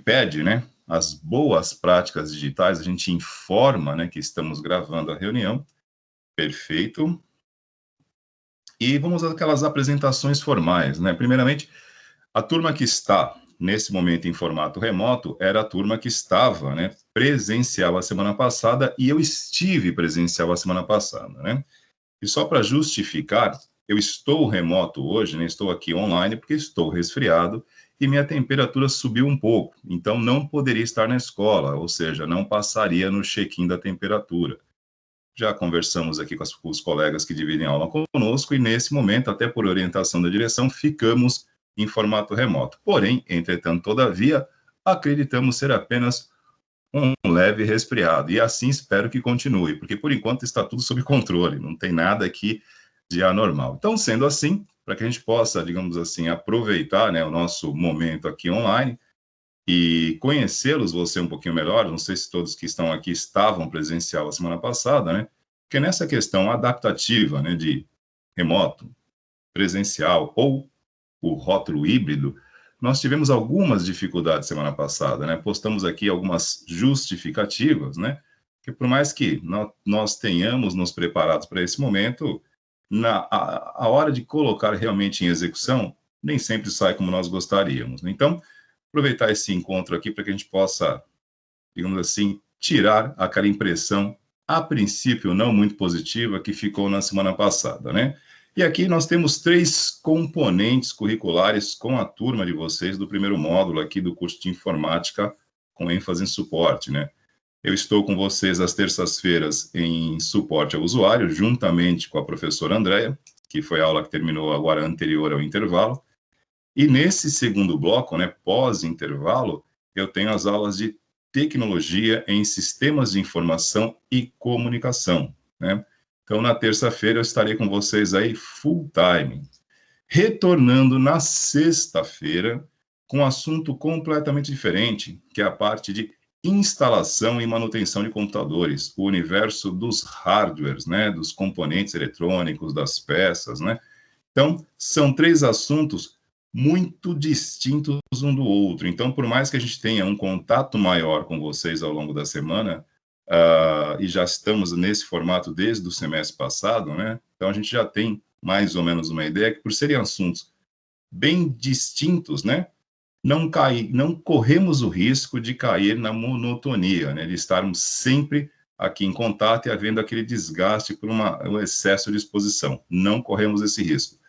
pede, né, as boas práticas digitais, a gente informa, né, que estamos gravando a reunião. Perfeito. E vamos àquelas apresentações formais, né? Primeiramente, a turma que está nesse momento em formato remoto era a turma que estava, né, presencial a semana passada e eu estive presencial a semana passada, né? E só para justificar, eu estou remoto hoje, né? Estou aqui online porque estou resfriado e minha temperatura subiu um pouco, então não poderia estar na escola, ou seja, não passaria no check-in da temperatura. Já conversamos aqui com os colegas que dividem aula conosco e, nesse momento, até por orientação da direção, ficamos em formato remoto. Porém, entretanto, todavia, acreditamos ser apenas um leve resfriado. E assim espero que continue, porque, por enquanto, está tudo sob controle, não tem nada aqui de anormal. Então, sendo assim, para que a gente possa, digamos assim, aproveitar, né, o nosso momento aqui online, e conhecê-los você um pouquinho melhor, não sei se todos que estão aqui estavam presencial a semana passada, né? Porque nessa questão adaptativa, né, de remoto, presencial ou o rótulo híbrido, nós tivemos algumas dificuldades semana passada, né? Postamos aqui algumas justificativas, né? Que por mais que nós tenhamos nos preparados para esse momento, a hora de colocar realmente em execução, nem sempre sai como nós gostaríamos, né? Então, aproveitar esse encontro aqui para que a gente possa, digamos assim, tirar aquela impressão, a princípio não muito positiva, que ficou na semana passada, né? E aqui nós temos 3 componentes curriculares com a turma de vocês do primeiro módulo aqui do curso de informática, com ênfase em suporte, né? Eu estou com vocês às terças-feiras em suporte ao usuário, juntamente com a professora Andréia, que foi a aula que terminou agora anterior ao intervalo. E nesse segundo bloco, né, pós-intervalo, eu tenho as aulas de tecnologia em sistemas de informação e comunicação, né? Então, na terça-feira, eu estarei com vocês aí full time. Retornando na sexta-feira, com um assunto completamente diferente, que é a parte de instalação e manutenção de computadores, o universo dos hardwares, né, dos componentes eletrônicos, das peças, né? Então, são 3 assuntos muito distintos um do outro. Então, por mais que a gente tenha um contato maior com vocês ao longo da semana, e já estamos nesse formato desde o semestre passado, né? Então, a gente já tem mais ou menos uma ideia que, por serem assuntos bem distintos, né? Não corremos o risco de cair na monotonia, né? De estarmos sempre aqui em contato e havendo aquele desgaste por um excesso de exposição. Não corremos esse risco.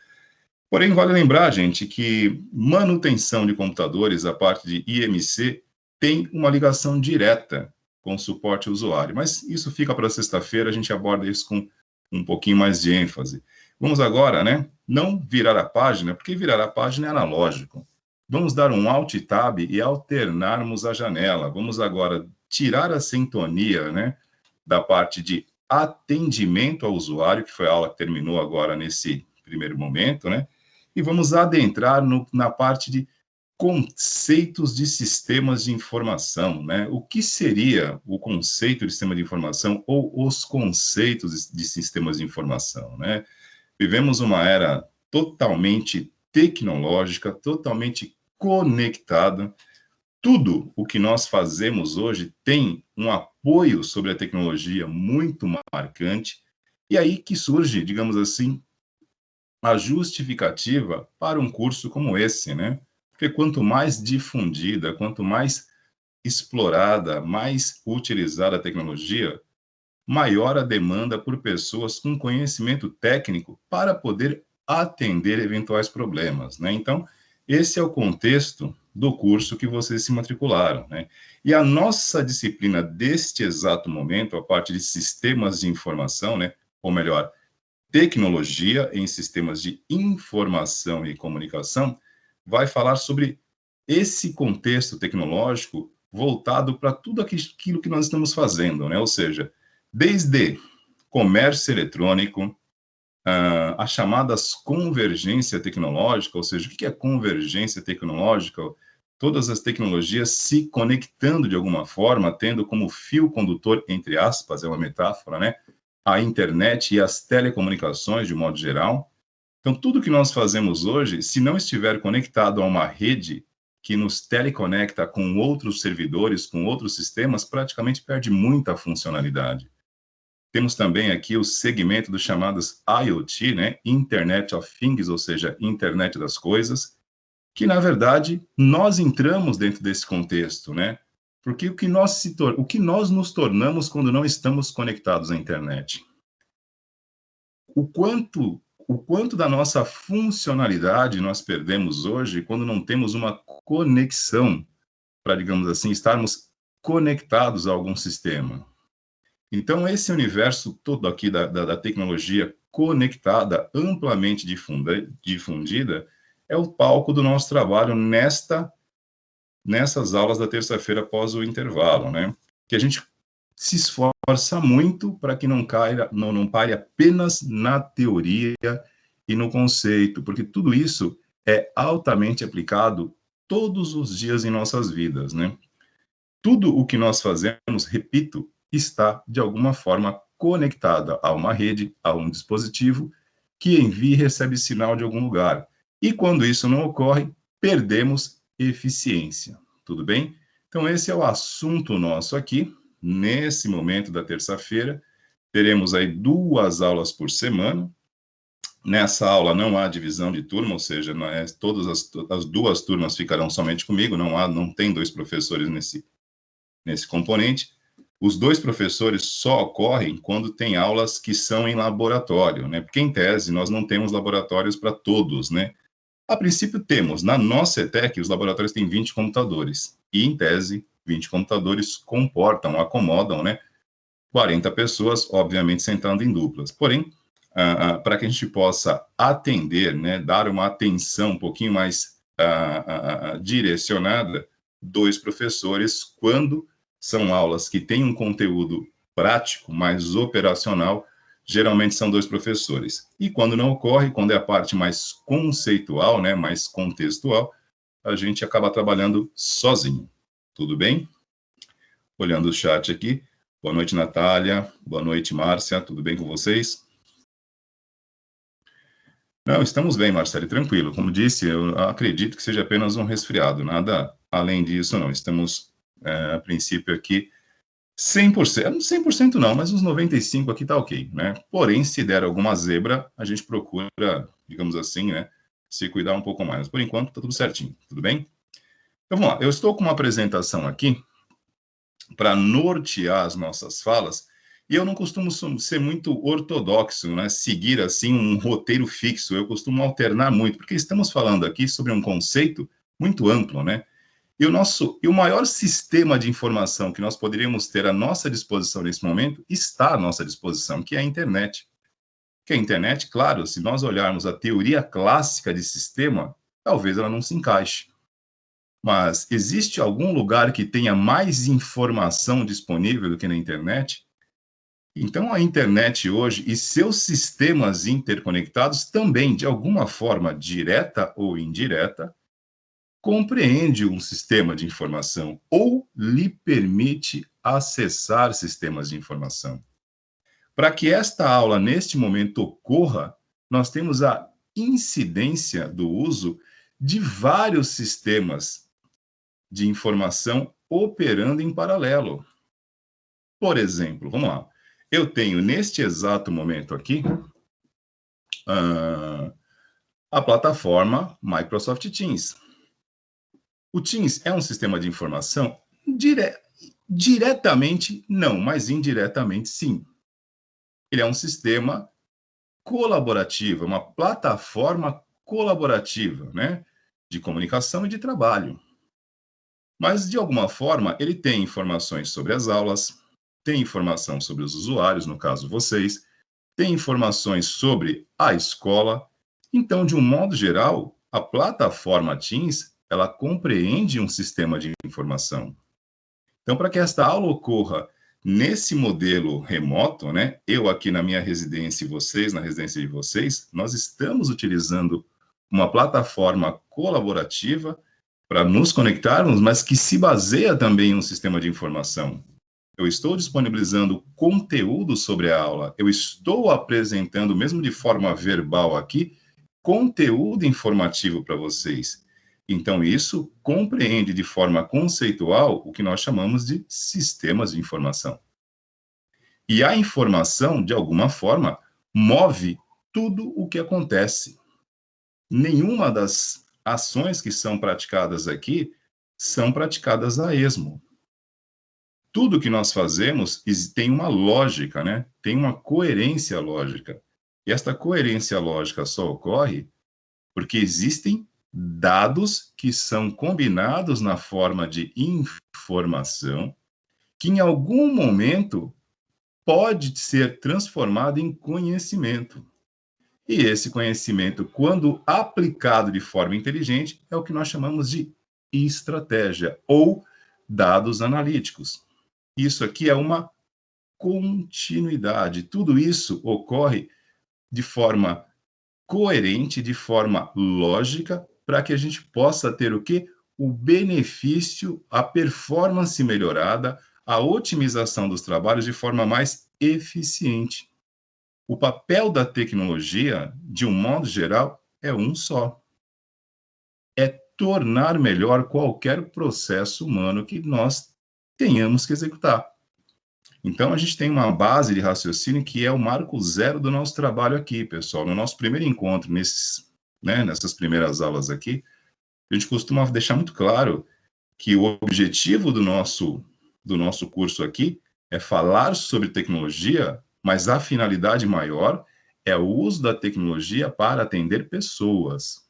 Porém, vale lembrar, gente, que manutenção de computadores, a parte de IMC, tem uma ligação direta com o suporte ao usuário. Mas isso fica para sexta-feira, a gente aborda isso com um pouquinho mais de ênfase. Vamos agora, né? Não virar a página, porque virar a página é analógico. Vamos dar um Alt Tab e alternarmos a janela. Vamos agora tirar a sintonia, né, da parte de atendimento ao usuário, que foi a aula que terminou agora nesse primeiro momento, né? E vamos adentrar na parte de conceitos de sistemas de informação, né? O que seria o conceito de sistema de informação ou os conceitos de sistemas de informação, né? Vivemos uma era totalmente tecnológica, totalmente conectada. Tudo o que nós fazemos hoje tem um apoio sobre a tecnologia muito marcante, e aí que surge, digamos assim, a justificativa para um curso como esse, né? Porque quanto mais difundida, quanto mais explorada, mais utilizada a tecnologia, maior a demanda por pessoas com conhecimento técnico para poder atender eventuais problemas, né? Então, esse é o contexto do curso que vocês se matricularam, né? E a nossa disciplina deste exato momento, a parte de sistemas de informação, né? Ou melhor, tecnologia em sistemas de informação e comunicação, vai falar sobre esse contexto tecnológico voltado para tudo aquilo que nós estamos fazendo, né? Ou seja, desde comércio eletrônico, as chamadas convergência tecnológica, ou seja, o que é convergência tecnológica? Todas as tecnologias se conectando de alguma forma, tendo como fio condutor, entre aspas, é uma metáfora, né? A internet e as telecomunicações, de modo geral. Então, tudo que nós fazemos hoje, se não estiver conectado a uma rede, que nos teleconecta com outros servidores, com outros sistemas, praticamente perde muita funcionalidade. Temos também aqui o segmento dos chamados IoT, né? Internet of Things, ou seja, Internet das Coisas, que, na verdade, nós entramos dentro desse contexto, né? Porque o que nós nos tornamos quando não estamos conectados à internet? O quanto da nossa funcionalidade nós perdemos hoje quando não temos uma conexão para, digamos assim, estarmos conectados a algum sistema. Então, esse universo todo aqui da tecnologia conectada, amplamente difundida, é o palco do nosso trabalho nessas aulas da terça-feira após o intervalo, né? Que a gente se esforça muito para que não pare apenas na teoria e no conceito, porque tudo isso é altamente aplicado todos os dias em nossas vidas, né? Tudo o que nós fazemos, repito, está de alguma forma conectada a uma rede, a um dispositivo que envia e recebe sinal de algum lugar. E quando isso não ocorre, perdemos eficiência. Tudo bem? Então, esse é o assunto nosso aqui. Nesse momento da terça-feira, teremos aí 2 aulas por semana. Nessa aula não há divisão de turma, ou seja, todas as 2 turmas ficarão somente comigo, não tem 2 professores nesse componente. Os 2 professores só ocorrem quando tem aulas que são em laboratório, né? Porque, em tese, nós não temos laboratórios para todos, né? A princípio, temos. Na nossa ETEC, os laboratórios têm 20 computadores. E, em tese, 20 computadores acomodam, né? 40 pessoas, obviamente, sentando em duplas. Porém, para que a gente possa atender, né? Dar uma atenção um pouquinho mais direcionada, 2 professores, quando são aulas que têm um conteúdo prático, mais operacional, geralmente são 2 professores. E quando não ocorre, quando é a parte mais conceitual, né, mais contextual, a gente acaba trabalhando sozinho. Tudo bem? Olhando o chat aqui. Boa noite, Natália. Boa noite, Márcia. Tudo bem com vocês? Não, estamos bem, Marcelo, tranquilo. Como disse, eu acredito que seja apenas um resfriado, nada além disso, não. Estamos, a princípio, aqui 100%, 100% não, mas uns 95% aqui tá ok, né? Porém, se der alguma zebra, a gente procura, digamos assim, né, se cuidar um pouco mais. Por enquanto, tá tudo certinho, tudo bem? Então, vamos lá. Eu estou com uma apresentação aqui para nortear as nossas falas, e eu não costumo ser muito ortodoxo, né, seguir, assim, um roteiro fixo. Eu costumo alternar muito, porque estamos falando aqui sobre um conceito muito amplo, né? E o maior sistema de informação que nós poderíamos ter à nossa disposição nesse momento está à nossa disposição, que é a internet. Que a internet, claro, se nós olharmos a teoria clássica de sistema, talvez ela não se encaixe. Mas existe algum lugar que tenha mais informação disponível do que na internet? Então, a internet hoje e seus sistemas interconectados também, de alguma forma, direta ou indireta, compreende um sistema de informação ou lhe permite acessar sistemas de informação. Para que esta aula, neste momento, ocorra, nós temos a incidência do uso de vários sistemas de informação operando em paralelo. Por exemplo, vamos lá, eu tenho neste exato momento aqui a plataforma Microsoft Teams. O Teams é um sistema de informação? Diretamente, não, mas indiretamente, sim. Ele é um sistema colaborativo, uma plataforma colaborativa, né, de comunicação e de trabalho. Mas, de alguma forma, ele tem informações sobre as aulas, tem informação sobre os usuários, no caso vocês, tem informações sobre a escola. Então, de um modo geral, a plataforma Teams, ela compreende um sistema de informação. Então, para que esta aula ocorra nesse modelo remoto, né, eu aqui na minha residência e vocês na residência de vocês, nós estamos utilizando uma plataforma colaborativa para nos conectarmos, mas que se baseia também em um sistema de informação. Eu estou disponibilizando conteúdo sobre a aula, eu estou apresentando, mesmo de forma verbal aqui, conteúdo informativo para vocês. Então, isso compreende de forma conceitual o que nós chamamos de sistemas de informação. E a informação, de alguma forma, move tudo o que acontece. Nenhuma das ações que são praticadas aqui são praticadas a esmo. Tudo que nós fazemos tem uma lógica, né? Tem uma coerência lógica. E esta coerência lógica só ocorre porque existem dados que são combinados na forma de informação, que em algum momento pode ser transformado em conhecimento. E esse conhecimento, quando aplicado de forma inteligente, é o que nós chamamos de estratégia ou dados analíticos. Isso aqui é uma continuidade. Tudo isso ocorre de forma coerente, de forma lógica, para que a gente possa ter o quê? O benefício, a performance melhorada, a otimização dos trabalhos de forma mais eficiente. O papel da tecnologia, de um modo geral, é um só. É tornar melhor qualquer processo humano que nós tenhamos que executar. Então, a gente tem uma base de raciocínio que é o marco zero do nosso trabalho aqui, pessoal. No nosso primeiro encontro, nessas primeiras aulas aqui, a gente costuma deixar muito claro que o objetivo do nosso curso aqui é falar sobre tecnologia, mas a finalidade maior é o uso da tecnologia para atender pessoas.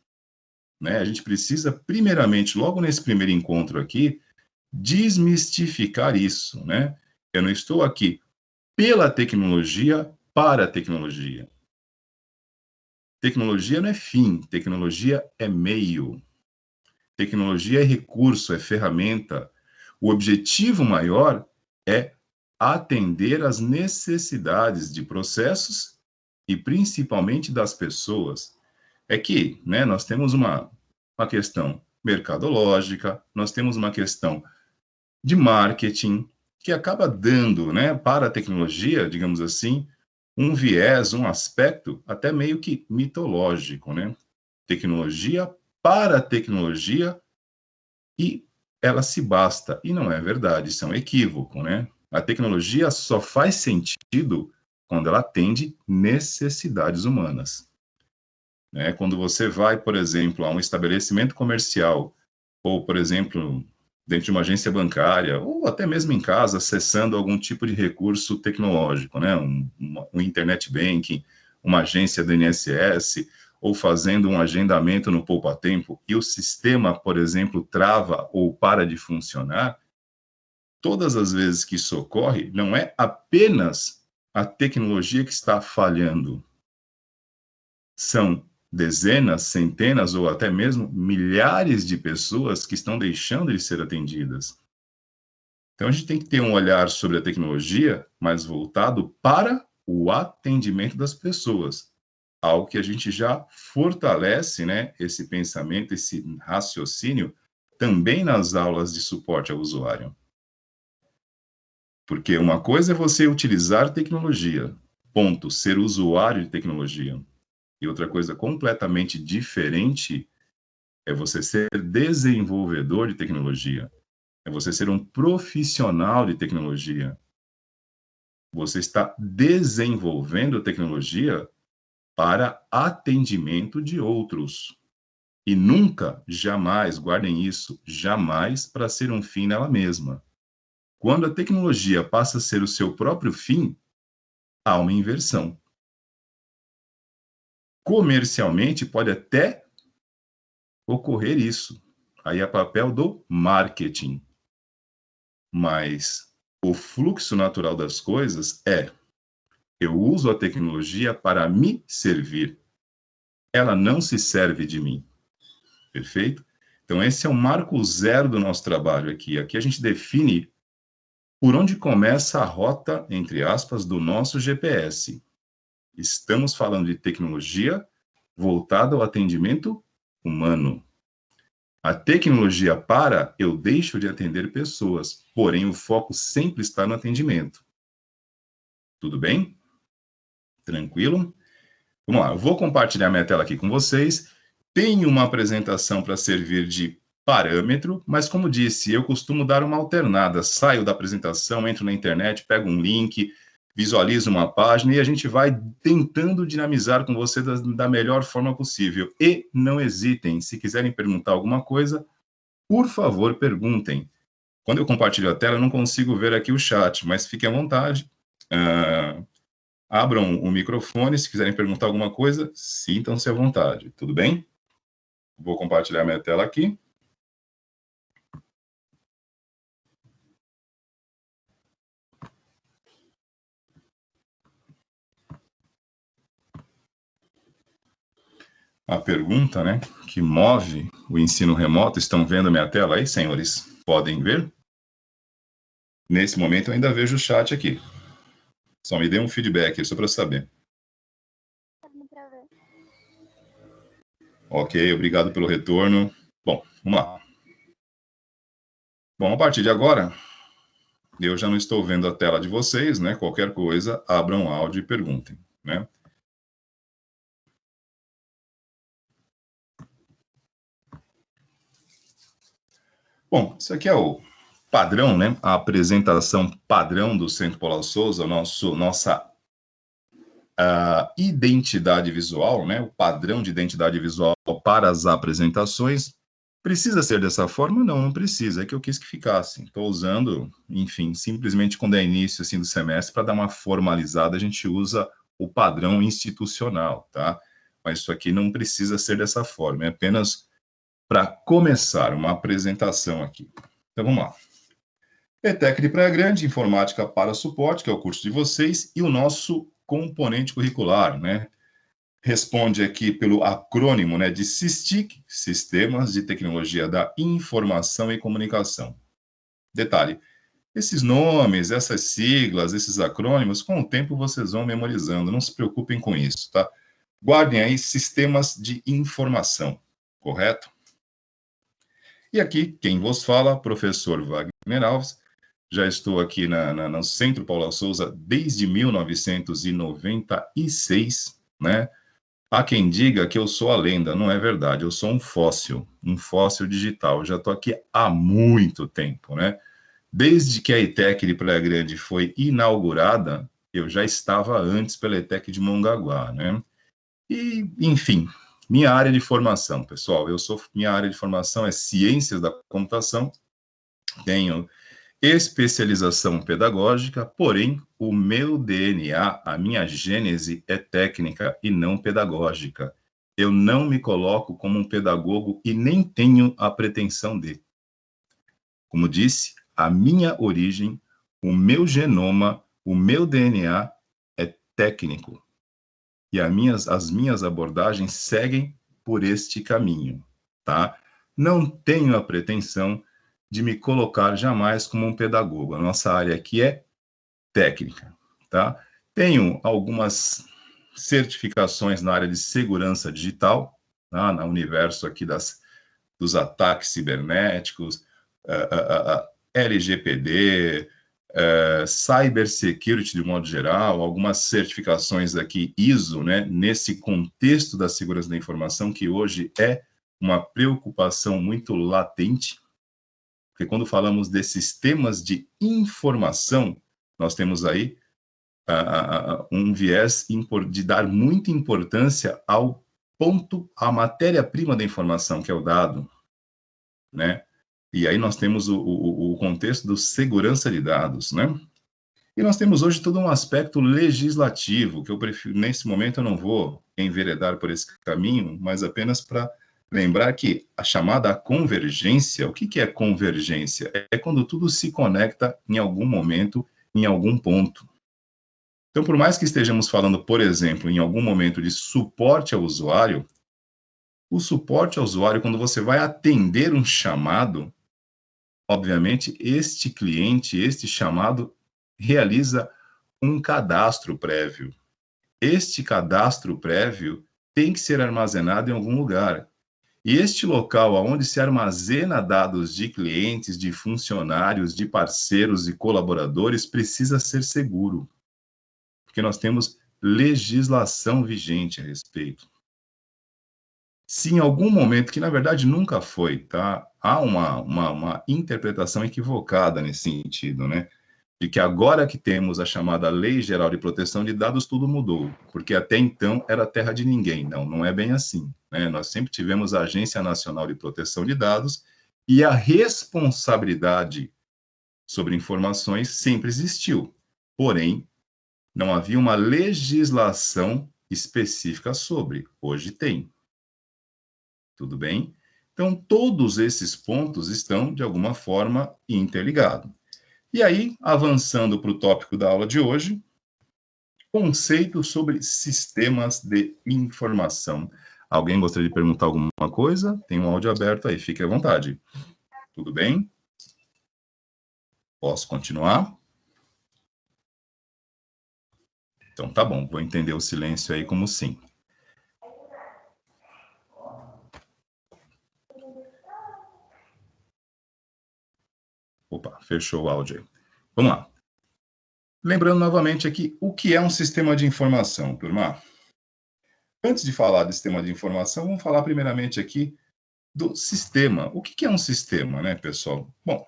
Né? A gente precisa, primeiramente, logo nesse primeiro encontro aqui, desmistificar isso, né? Eu não estou aqui pela tecnologia, para a tecnologia. Tecnologia não é fim, tecnologia é meio. Tecnologia é recurso, é ferramenta. O objetivo maior é atender às necessidades de processos e principalmente das pessoas. É que, né, nós temos uma questão mercadológica, nós temos uma questão de marketing, que acaba dando, né, para a tecnologia, digamos assim, um viés, um aspecto até meio que mitológico, né? Tecnologia para a tecnologia e ela se basta. E não é verdade, isso é um equívoco, né? A tecnologia só faz sentido quando ela atende necessidades humanas. Né? Quando você vai, por exemplo, a um estabelecimento comercial, ou, por exemplo, dentro de uma agência bancária, ou até mesmo em casa, acessando algum tipo de recurso tecnológico, né? Um internet banking, uma agência do INSS, ou fazendo um agendamento no poupa-tempo, e o sistema, por exemplo, trava ou para de funcionar, todas as vezes que isso ocorre, não é apenas a tecnologia que está falhando, são dezenas, centenas ou até mesmo milhares de pessoas que estão deixando de ser atendidas. Então, a gente tem que ter um olhar sobre a tecnologia, mas voltado para o atendimento das pessoas, algo que a gente já fortalece, né, esse pensamento, esse raciocínio, também nas aulas de suporte ao usuário. Porque uma coisa é você utilizar tecnologia, ponto, ser usuário de tecnologia. E outra coisa completamente diferente é você ser desenvolvedor de tecnologia. É você ser um profissional de tecnologia. Você está desenvolvendo tecnologia para atendimento de outros. E nunca, jamais, guardem isso, jamais para ser um fim nela mesma. Quando a tecnologia passa a ser o seu próprio fim, há uma inversão. Comercialmente, pode até ocorrer isso. Aí é papel do marketing. Mas o fluxo natural das coisas é: eu uso a tecnologia para me servir. Ela não se serve de mim. Perfeito? Então, esse é o marco zero do nosso trabalho aqui. Aqui a gente define por onde começa a rota, entre aspas, do nosso GPS. Estamos falando de tecnologia voltada ao atendimento humano. A tecnologia para, eu deixo de atender pessoas, porém o foco sempre está no atendimento. Tudo bem? Tranquilo? Vamos lá, eu vou compartilhar minha tela aqui com vocês Tenho uma apresentação para servir de parâmetro, mas como disse, eu costumo dar uma alternada. Saio da apresentação, entro na internet, pego um link, visualizo uma página e a gente vai tentando dinamizar com você da melhor forma possível. E não hesitem, se quiserem perguntar alguma coisa, por favor, perguntem. Quando eu compartilho a tela, eu não consigo ver aqui o chat, mas fiquem à vontade. Abram o microfone, se quiserem perguntar alguma coisa, sintam-se à vontade, tudo bem? Vou compartilhar minha tela aqui. A pergunta, né, que move o ensino remoto, estão vendo minha tela aí, senhores? Podem ver? Nesse momento eu ainda vejo o chat aqui. Só me dê um feedback, só para saber. Ok, obrigado pelo retorno. Bom, vamos lá. Bom, a partir de agora, eu já não estou vendo a tela de vocês, né? Qualquer coisa, abram o áudio e perguntem, né? Bom, isso aqui é o padrão, né? A apresentação padrão do Centro Paulo Souza, nossa identidade visual, né? O padrão de identidade visual para as apresentações. Precisa ser dessa forma? Não, não precisa. É que eu quis que ficasse. Estou usando, enfim, simplesmente quando é início assim do semestre, para dar uma formalizada, a gente usa o padrão institucional, tá? Mas isso aqui não precisa ser dessa forma. É apenas para começar uma apresentação aqui. Então vamos lá. ETEC de Praia Grande, Informática para Suporte, que é o curso de vocês, e o nosso componente curricular, né? Responde aqui pelo acrônimo, né, de SISTIC, Sistemas de Tecnologia da Informação e Comunicação. Detalhe, esses nomes, essas siglas, esses acrônimos, com o tempo vocês vão memorizando, não se preocupem com isso, tá? Guardem aí Sistemas de Informação, correto? E aqui, quem vos fala, professor Wagner Alves. Já estou aqui no Centro Paulo Souza desde 1996, né? Há quem diga que eu sou a lenda, não é verdade, eu sou um fóssil digital. Eu já estou aqui há muito tempo, né? Desde que a ETEC de Praia Grande foi inaugurada, eu já estava antes pela ETEC de Mongaguá, né? E, enfim, minha área de formação, pessoal, minha área de formação é Ciências da Computação, tenho especialização pedagógica, porém, o meu DNA, a minha gênese é técnica e não pedagógica. Eu não me coloco como um pedagogo e nem tenho a pretensão de. Como disse, a minha origem, o meu genoma, o meu DNA é técnico. E as minhas abordagens seguem por este caminho, tá? Não tenho a pretensão de me colocar jamais como um pedagogo. A nossa área aqui é técnica, tá? Tenho algumas certificações na área de segurança digital, tá? No universo aqui dos ataques cibernéticos, LGPD, cybersecurity de modo geral, algumas certificações aqui ISO, né? Nesse contexto da segurança da informação, que hoje é uma preocupação muito latente, porque quando falamos de sistemas de informação, nós temos aí um viés de dar muita importância ao ponto, à matéria-prima da informação, que é o dado, né? E aí nós temos o contexto do segurança de dados, né? E nós temos hoje todo um aspecto legislativo, que eu prefiro, nesse momento eu não vou enveredar por esse caminho, mas apenas para lembrar que a chamada convergência, o que é convergência? É quando tudo se conecta em algum momento, em algum ponto. Então, por mais que estejamos falando, por exemplo, em algum momento de suporte ao usuário, o suporte ao usuário, quando você vai atender um chamado, obviamente, este cliente, este chamado, realiza um cadastro prévio. Este cadastro prévio tem que ser armazenado em algum lugar. E este local onde se armazena dados de clientes, de funcionários, de parceiros e colaboradores precisa ser seguro, porque nós temos legislação vigente a respeito. se em algum momento, que na verdade nunca foi, tá? Há uma interpretação equivocada nesse sentido, né? De que agora que temos a chamada Lei Geral de Proteção de Dados, tudo mudou, porque até então era terra de ninguém. Não, não é bem assim, né? Nós sempre tivemos a Agência Nacional de Proteção de Dados e a responsabilidade sobre informações sempre existiu. Porém, não havia uma legislação específica sobre. Hoje tem. Tudo bem? Então, todos esses pontos estão, de alguma forma, interligados. E aí, avançando para o tópico da aula de hoje, conceito sobre sistemas de informação. Alguém gostaria de perguntar alguma coisa? Tem um áudio aberto aí, fique à vontade. Tudo bem? Posso continuar? Então tá bom, vou entender o silêncio aí como sim. Opa, fechou o áudio aí. Vamos lá. Lembrando novamente aqui, o que é um sistema de informação, turma? Antes de falar do sistema de informação, vamos falar primeiramente aqui do sistema. O que é um sistema, né, pessoal? Bom,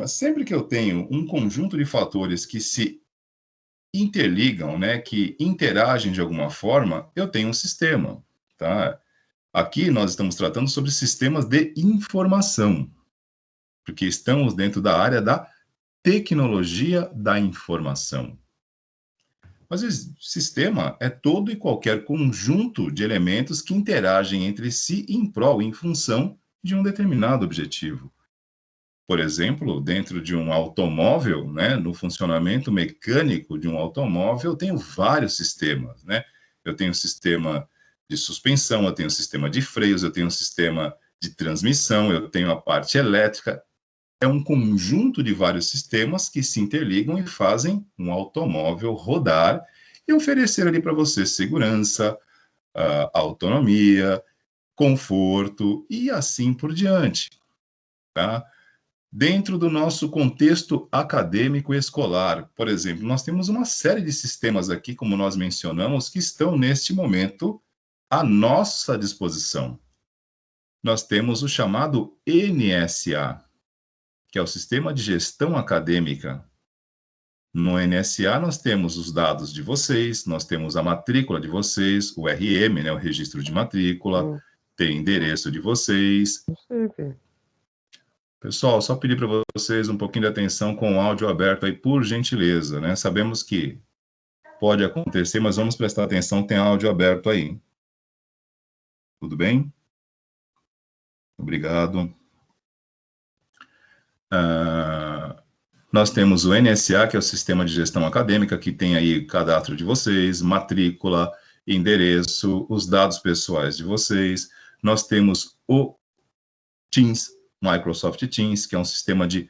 sempre que eu tenho um conjunto de fatores que se interligam, né, que interagem de alguma forma, eu tenho um sistema, tá? Aqui nós estamos tratando sobre sistemas de informação, porque estamos dentro da área da tecnologia da informação. Mas o sistema é todo e qualquer conjunto de elementos que interagem entre si em prol, em função de um determinado objetivo. Por exemplo, dentro de um automóvel, né, no funcionamento mecânico de um automóvel, eu tenho vários sistemas, né? Eu tenho um sistema de suspensão, eu tenho um sistema de freios, eu tenho um sistema de transmissão, eu tenho a parte elétrica. É um conjunto de vários sistemas que se interligam e fazem um automóvel rodar e oferecer ali para você segurança, autonomia, conforto e assim por diante, tá? Dentro do nosso contexto acadêmico e escolar, por exemplo, nós temos uma série de sistemas aqui, como nós mencionamos, que estão neste momento à nossa disposição. Nós temos o chamado NSA, que é o Sistema de Gestão Acadêmica. No NSA, nós temos os dados de vocês, nós temos a matrícula de vocês, o RM, né, o registro de matrícula, tem endereço de vocês. Não sei, velho. Pessoal, só pedir para vocês um pouquinho de atenção com o áudio aberto aí, por gentileza, né? Sabemos que pode acontecer, mas vamos prestar atenção, tem áudio aberto aí. Tudo bem? Obrigado. Nós temos o NSA, que é o Sistema de Gestão Acadêmica, que tem aí cadastro de vocês, matrícula, endereço, os dados pessoais de vocês. Nós temos o Teams, Microsoft Teams, que é um sistema de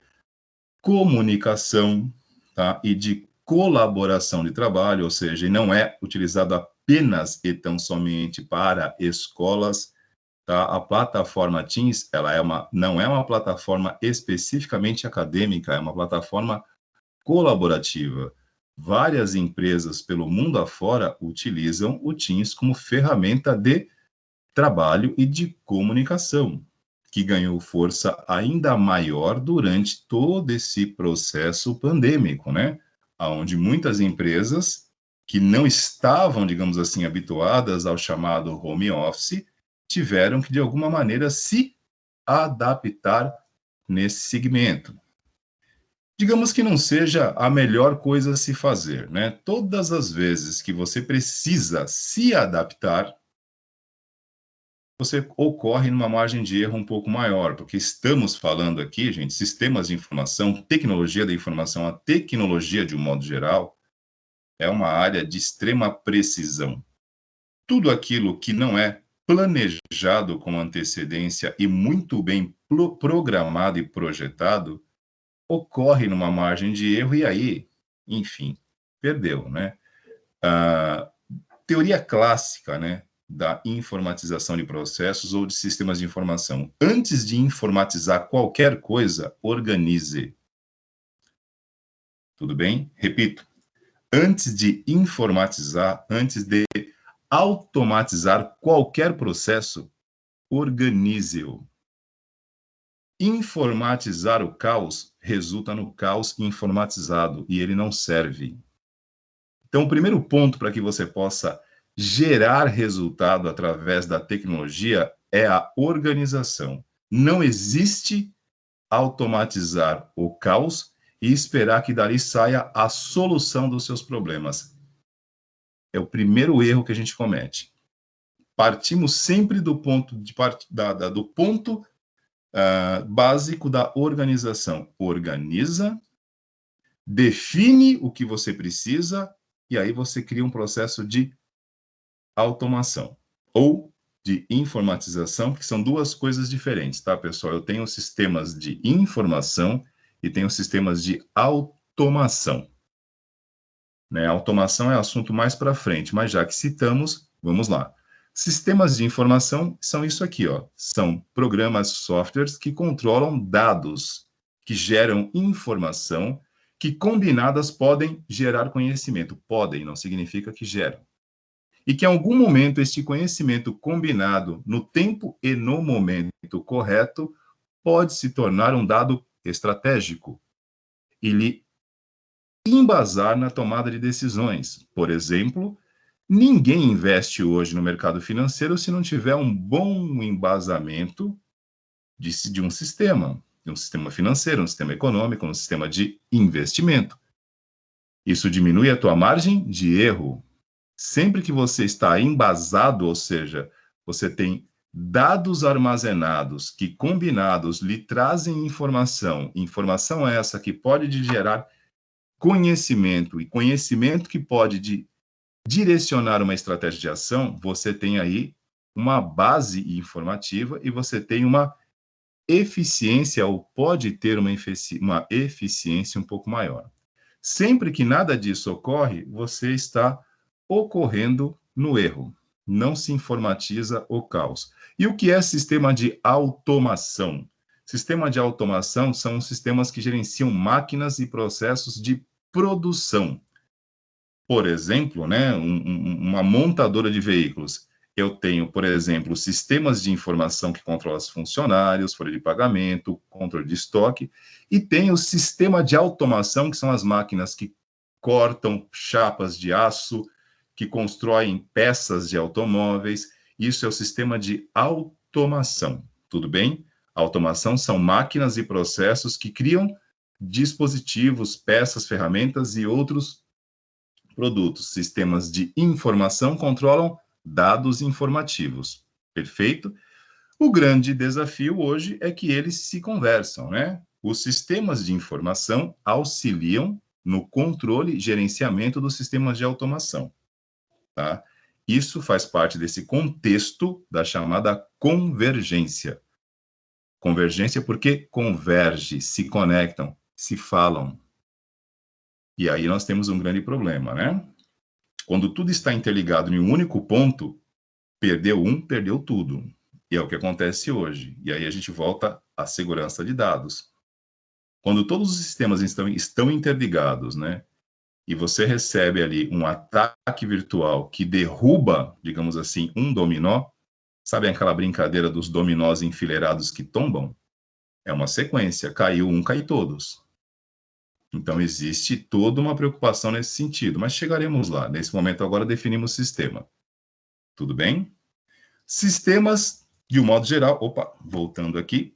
comunicação, tá? E de colaboração de trabalho, ou seja, não é utilizado apenas e tão somente para escolas, tá? A plataforma Teams, ela não é uma plataforma especificamente acadêmica, é uma plataforma colaborativa. Várias empresas pelo mundo afora utilizam o Teams como ferramenta de trabalho e de comunicação, que ganhou força ainda maior durante todo esse processo pandêmico, né? Onde muitas empresas que não estavam, digamos assim, habituadas ao chamado home office, tiveram que, de alguma maneira, se adaptar nesse segmento. Digamos que não seja a melhor coisa a se fazer, né? Todas as vezes que você precisa se adaptar, você ocorre numa margem de erro um pouco maior, porque estamos falando aqui, gente, sistemas de informação, tecnologia da informação, a tecnologia de um modo geral, é uma área de extrema precisão. Tudo aquilo que não é planejado com antecedência e muito bem programado e projetado, ocorre numa margem de erro e aí, enfim, perdeu, né? A teoria clássica, né, da informatização de processos ou de sistemas de informação. Antes de informatizar qualquer coisa, organize. Tudo bem? Repito. Antes de informatizar, antes de automatizar qualquer processo, organize-o. Informatizar o caos resulta no caos informatizado e ele não serve. Então, o primeiro ponto para que você possa gerar resultado através da tecnologia é a organização. Não existe automatizar o caos e esperar que dali saia a solução dos seus problemas. É o primeiro erro que a gente comete. Partimos sempre do ponto básico da organização. Organiza, define o que você precisa e aí você cria um processo de automação ou de informatização, que são duas coisas diferentes, tá, pessoal? Eu tenho sistemas de informação e tenho sistemas de automação. Né? Automação é assunto mais para frente, mas já que citamos, vamos lá. Sistemas de informação são isso aqui, ó. São programas, softwares que controlam dados, que geram informação, que combinadas podem gerar conhecimento. Podem, não significa que geram. E que em algum momento este conhecimento combinado no tempo e no momento correto pode se tornar um dado estratégico e lhe embasar na tomada de decisões. Por exemplo, ninguém investe hoje no mercado financeiro se não tiver um bom embasamento de um sistema financeiro, um sistema econômico, um sistema de investimento. Isso diminui a tua margem de erro. Sempre que você está embasado, ou seja, você tem dados armazenados que combinados lhe trazem informação essa que pode gerar conhecimento, e conhecimento que pode direcionar uma estratégia de ação, você tem aí uma base informativa e você tem uma eficiência, ou pode ter uma eficiência um pouco maior. Sempre que nada disso ocorre, você está ocorrendo no erro. Não se informatiza o caos. E o que é sistema de automação? Sistema de automação são sistemas que gerenciam máquinas e processos de produção. Por exemplo, né, uma montadora de veículos. Eu tenho, por exemplo, sistemas de informação que controlam os funcionários, folha de pagamento, controle de estoque, e tenho o sistema de automação, que são as máquinas que cortam chapas de aço, que constroem peças de automóveis. Isso é o sistema de automação. Tudo bem? Automação são máquinas e processos que criam dispositivos, peças, ferramentas e outros produtos. Sistemas de informação controlam dados informativos. Perfeito? O grande desafio hoje é que eles se conversam, né? Os sistemas de informação auxiliam no controle e gerenciamento dos sistemas de automação, tá? Isso faz parte desse contexto da chamada convergência. Convergência porque converge, se conectam, se falam. E aí nós temos um grande problema, né? Quando tudo está interligado em um único ponto, perdeu um, perdeu tudo. E é o que acontece hoje. E aí a gente volta à segurança de dados. Quando todos os sistemas estão interligados, né? E você recebe ali um ataque virtual que derruba, digamos assim, um dominó, sabe aquela brincadeira dos dominós enfileirados que tombam? É uma sequência, caiu um, cai todos. Então existe toda uma preocupação nesse sentido, mas chegaremos lá. Nesse momento agora definimos o sistema. Tudo bem? Sistemas, de um modo geral, voltando aqui,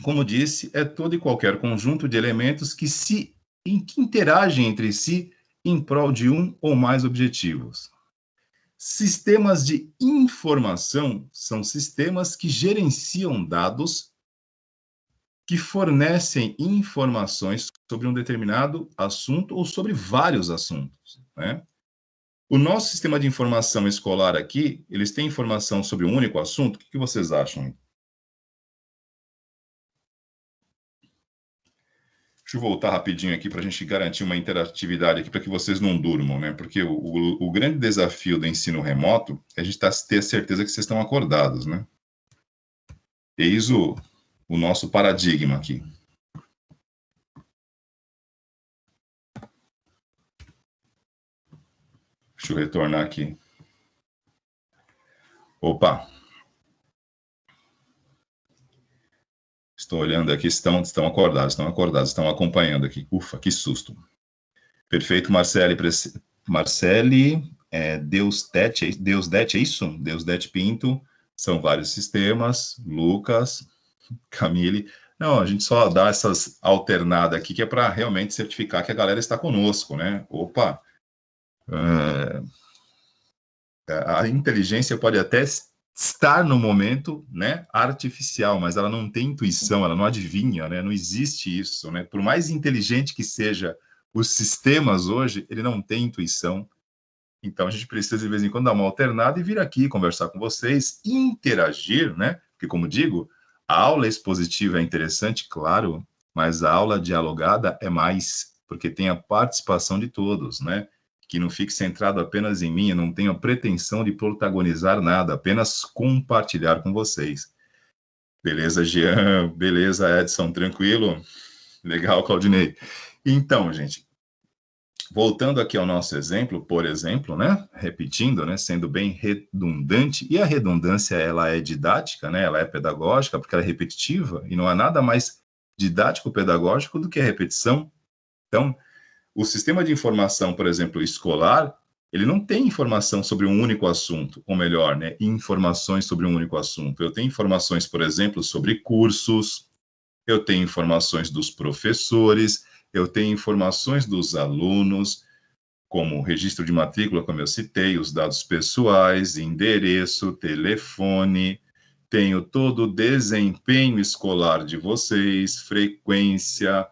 como disse, é todo e qualquer conjunto de elementos que interagem entre si em prol de um ou mais objetivos. Sistemas de informação são sistemas que gerenciam dados, que fornecem informações sobre um determinado assunto ou sobre vários assuntos, né? O nosso sistema de informação escolar aqui, eles têm informação sobre um único assunto? O que vocês acham? Deixa eu voltar rapidinho aqui para a gente garantir uma interatividade aqui para que vocês não durmam, né? Porque o grande desafio do ensino remoto é a gente ter certeza que vocês estão acordados, né? Eis o nosso paradigma aqui. Deixa eu retornar aqui. Opa, estou olhando aqui, estão acordados, estão acompanhando aqui. Ufa, que susto. Perfeito, Marcele, Marcele, Deusdete, é isso? Deusdete Pinto, são vários sistemas, Lucas, Camille. Não, a gente só dá essas alternadas aqui, que é para realmente certificar que a galera está conosco, né? Opa, é, a inteligência pode até estar no momento, né, artificial, mas ela não tem intuição, ela não adivinha, né? Não existe isso, né? Por mais inteligente que seja os sistemas hoje, ele não tem intuição. Então a gente precisa de vez em quando dar uma alternada e vir aqui conversar com vocês, interagir, né? Porque como digo, a aula expositiva é interessante, claro, mas a aula dialogada é mais, porque tem a participação de todos, né? Que não fique centrado apenas em mim, eu não tenho a pretensão de protagonizar nada, apenas compartilhar com vocês. Beleza, Jean? Beleza, Edson? Tranquilo? Legal, Claudinei. Então, gente, voltando aqui ao nosso exemplo, por exemplo, né, repetindo, né, sendo bem redundante, e a redundância ela é didática, né, ela é pedagógica, porque ela é repetitiva, e não há nada mais didático-pedagógico do que a repetição. Então, o sistema de informação, por exemplo, escolar, ele não tem informação sobre um único assunto, ou melhor, né, informações sobre um único assunto. Eu tenho informações, por exemplo, sobre cursos, eu tenho informações dos professores, eu tenho informações dos alunos, como o registro de matrícula, como eu citei, os dados pessoais, endereço, telefone, tenho todo o desempenho escolar de vocês, frequência,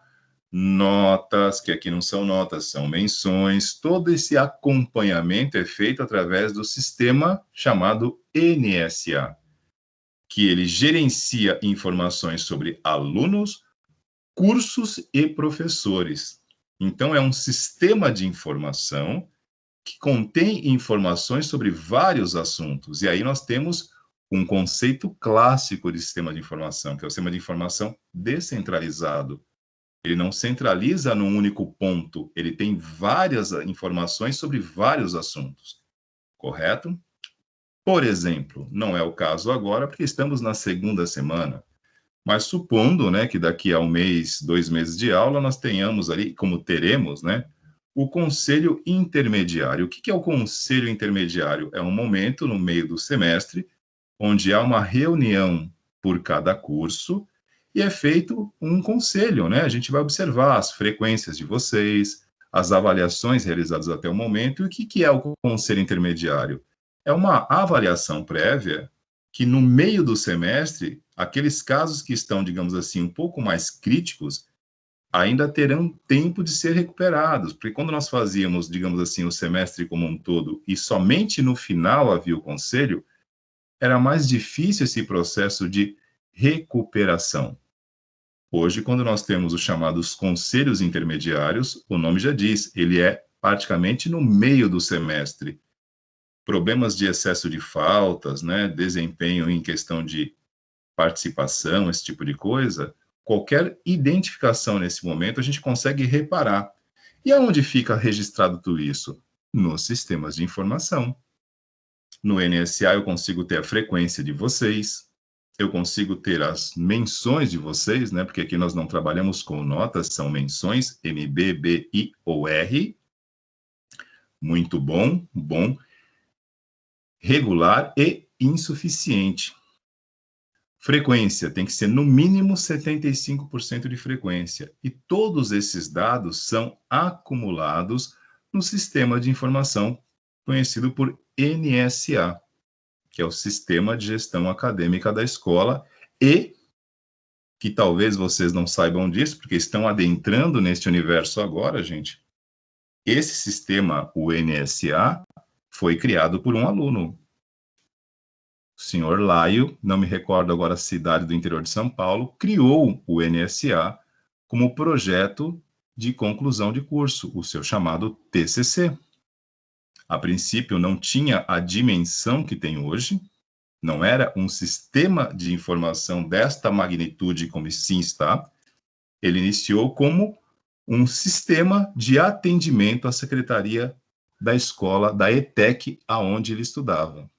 notas, que aqui não são notas, são menções, todo esse acompanhamento é feito através do sistema chamado NSA, que ele gerencia informações sobre alunos, cursos e professores. Então, é um sistema de informação que contém informações sobre vários assuntos. E aí nós temos um conceito clássico de sistema de informação, que é o sistema de informação descentralizado. Ele não centraliza num único ponto, ele tem várias informações sobre vários assuntos, correto? Por exemplo, não é o caso agora, porque estamos na segunda semana, mas supondo, né, que daqui a um mês, 2 meses de aula, nós tenhamos ali, como teremos, né, o conselho intermediário. O que é o conselho intermediário? É um momento no meio do semestre onde há uma reunião por cada curso e é feito um conselho, né? A gente vai observar as frequências de vocês, as avaliações realizadas até o momento. E o que é o conselho intermediário? É uma avaliação prévia que no meio do semestre, aqueles casos que estão, digamos assim, um pouco mais críticos, ainda terão tempo de ser recuperados, porque quando nós fazíamos, digamos assim, o semestre como um todo e somente no final havia o conselho, era mais difícil esse processo de recuperação. Hoje, quando nós temos os chamados conselhos intermediários, o nome já diz, ele é praticamente no meio do semestre. Problemas de excesso de faltas, né, desempenho em questão de participação, esse tipo de coisa, qualquer identificação nesse momento a gente consegue reparar. E aonde fica registrado tudo isso? Nos sistemas de informação. No NSA eu consigo ter a frequência de vocês, eu consigo ter as menções de vocês, né? Porque aqui nós não trabalhamos com notas, são menções, MB, B, I ou R. Muito bom, bom. Regular e insuficiente. Frequência tem que ser no mínimo 75% de frequência. E todos esses dados são acumulados no sistema de informação conhecido por NSA, que é o Sistema de Gestão Acadêmica da Escola, e que talvez vocês não saibam disso, porque estão adentrando neste universo agora, gente. Esse sistema, o NSA, foi criado por um aluno, o senhor Laio, não me recordo agora a cidade do interior de São Paulo, criou o NSA como projeto de conclusão de curso, o seu chamado TCC. A princípio, não tinha a dimensão que tem hoje, não era um sistema de informação desta magnitude como sim está. Ele iniciou como um sistema de atendimento à secretaria da escola, da ETEC, aonde ele estudava.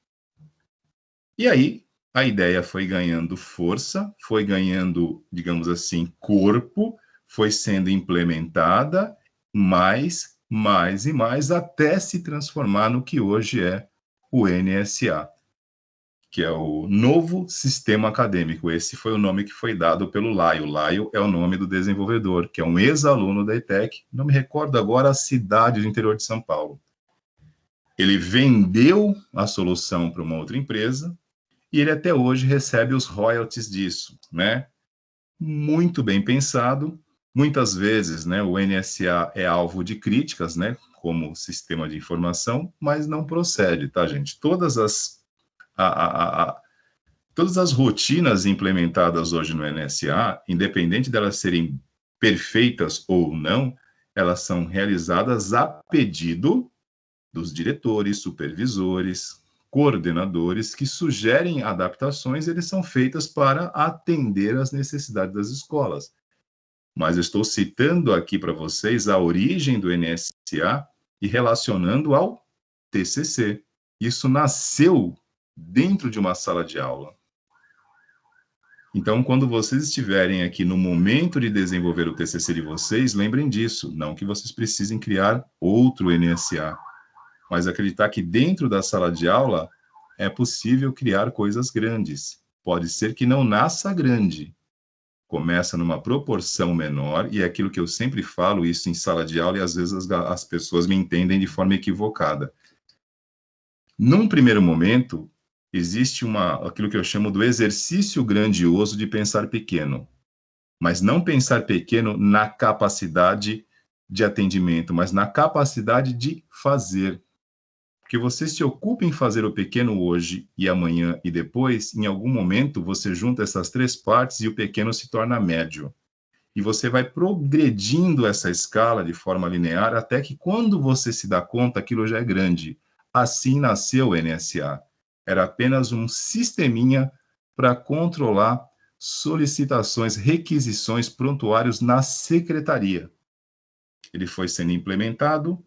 E aí, a ideia foi ganhando força, foi ganhando, digamos assim, corpo, foi sendo implementada mais e mais, até se transformar no que hoje é o NSA, que é o Novo Sistema Acadêmico. Esse foi o nome que foi dado pelo Laio. Laio é o nome do desenvolvedor, que é um ex-aluno da ETEC, não me recordo agora a cidade do interior de São Paulo. Ele vendeu a solução para uma outra empresa, e ele até hoje recebe os royalties disso, né? Muito bem pensado. Muitas vezes, né, o NSA é alvo de críticas, né, como sistema de informação, mas não procede, tá, gente? Todas as rotinas implementadas hoje no NSA, independente delas serem perfeitas ou não, elas são realizadas a pedido dos diretores, supervisores, coordenadores que sugerem adaptações, eles são feitas para atender às necessidades das escolas. Mas eu estou citando aqui para vocês a origem do NSA e relacionando ao TCC. Isso nasceu dentro de uma sala de aula. Então, quando vocês estiverem aqui no momento de desenvolver o TCC de vocês, lembrem disso, não que vocês precisem criar outro NSA, mas acreditar que dentro da sala de aula é possível criar coisas grandes. Pode ser que não nasça grande, começa numa proporção menor, e é aquilo que eu sempre falo isso em sala de aula, e às vezes as pessoas me entendem de forma equivocada. Num primeiro momento, existe aquilo que eu chamo do exercício grandioso de pensar pequeno, mas não pensar pequeno na capacidade de atendimento, mas na capacidade de fazer. Porque você se ocupa em fazer o pequeno hoje e amanhã e depois, em algum momento você junta essas três partes e o pequeno se torna médio. E você vai progredindo essa escala de forma linear até que quando você se dá conta, aquilo já é grande. Assim nasceu o NSA. Era apenas um sisteminha para controlar solicitações, requisições, prontuários na secretaria. Ele foi sendo implementado,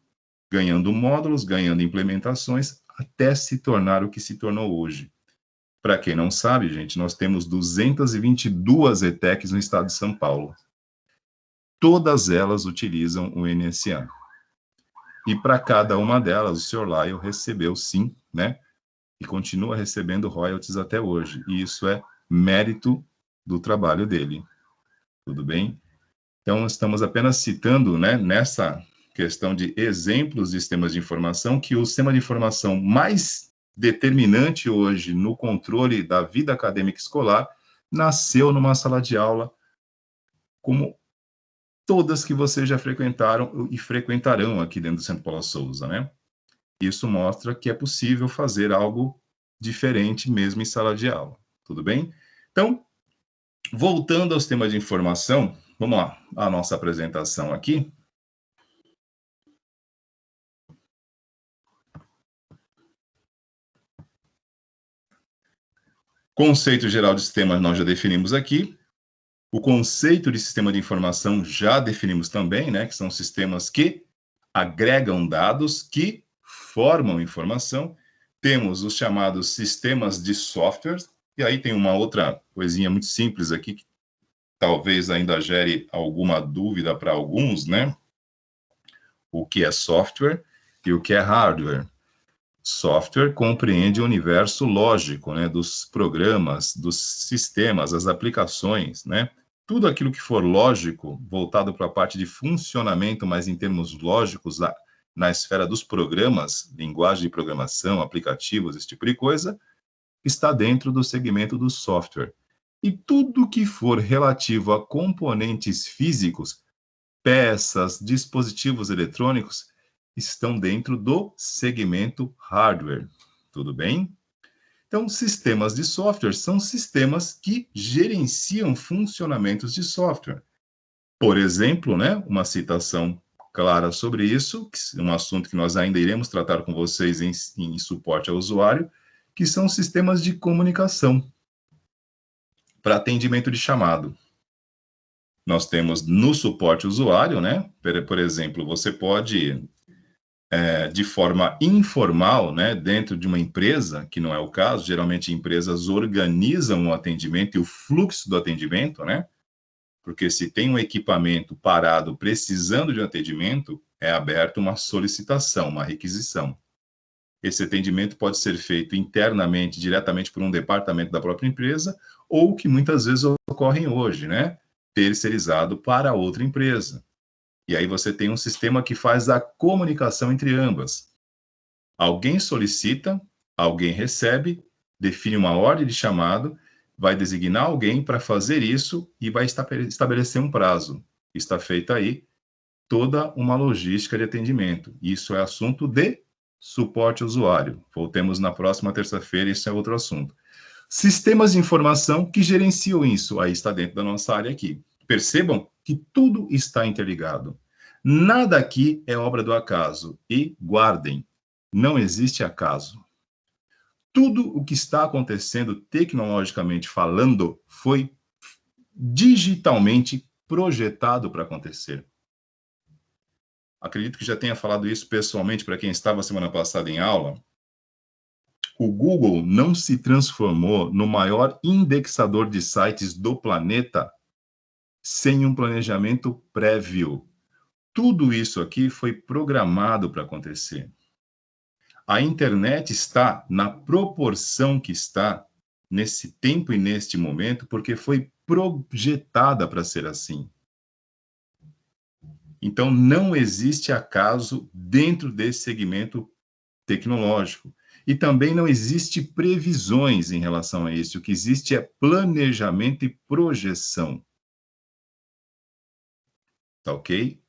ganhando módulos, ganhando implementações, até se tornar o que se tornou hoje. Para quem não sabe, gente, nós temos 222 ETECs no estado de São Paulo. Todas elas utilizam o NSA. E para cada uma delas, o Sr. Lyle recebeu, sim, né? E continua recebendo royalties até hoje. E isso é mérito do trabalho dele. Tudo bem? Então, estamos apenas citando, né, nessa questão de exemplos de sistemas de informação, que o sistema de informação mais determinante hoje no controle da vida acadêmica escolar nasceu numa sala de aula, como todas que vocês já frequentaram e frequentarão aqui dentro do Centro Paula Souza, né? Isso mostra que é possível fazer algo diferente mesmo em sala de aula, tudo bem? Então, voltando aos temas de informação, vamos lá, a nossa apresentação aqui. Conceito geral de sistemas nós já definimos aqui. O conceito de sistema de informação já definimos também, né? Que são sistemas que agregam dados, que formam informação. Temos os chamados sistemas de software, e aí tem uma outra coisinha muito simples aqui, que talvez ainda gere alguma dúvida para alguns, né? O que é software e o que é hardware. Software compreende o universo lógico, né, dos programas, dos sistemas, as aplicações, né? Tudo aquilo que for lógico, voltado para a parte de funcionamento, mas em termos lógicos, na esfera dos programas, linguagem de programação, aplicativos, esse tipo de coisa, está dentro do segmento do software. E tudo que for relativo a componentes físicos, peças, dispositivos eletrônicos, estão dentro do segmento hardware. Tudo bem? Então, sistemas de software são sistemas que gerenciam funcionamentos de software. Por exemplo, né, uma citação clara sobre isso, um assunto que nós ainda iremos tratar com vocês em suporte ao usuário, que são sistemas de comunicação para atendimento de chamado. Nós temos no suporte usuário, né? Por exemplo, você pode de forma informal, né, dentro de uma empresa, que não é o caso, geralmente empresas organizam o atendimento e o fluxo do atendimento, né, porque se tem um equipamento parado precisando de um atendimento, é aberta uma solicitação, uma requisição. Esse atendimento pode ser feito internamente, diretamente por um departamento da própria empresa, ou que muitas vezes ocorrem hoje, né, terceirizado para outra empresa. E aí você tem um sistema que faz a comunicação entre ambas. Alguém solicita, alguém recebe, define uma ordem de chamado, vai designar alguém para fazer isso e vai estabelecer um prazo. Está feita aí toda uma logística de atendimento. Isso é assunto de suporte ao usuário. Voltemos na próxima terça-feira, isso é outro assunto. Sistemas de informação que gerenciam isso, aí está dentro da nossa área aqui. Percebam que tudo está interligado. Nada aqui é obra do acaso. E guardem, não existe acaso. Tudo o que está acontecendo, tecnologicamente falando, foi digitalmente projetado para acontecer. Acredito que já tenha falado isso pessoalmente para quem estava semana passada em aula. O Google não se transformou no maior indexador de sites do planeta sem um planejamento prévio. Tudo isso aqui foi programado para acontecer. A internet está na proporção que está nesse tempo e neste momento porque foi projetada para ser assim. Então, não existe acaso dentro desse segmento tecnológico. E também não existe previsões em relação a isso. O que existe é planejamento e projeção. Tá ok?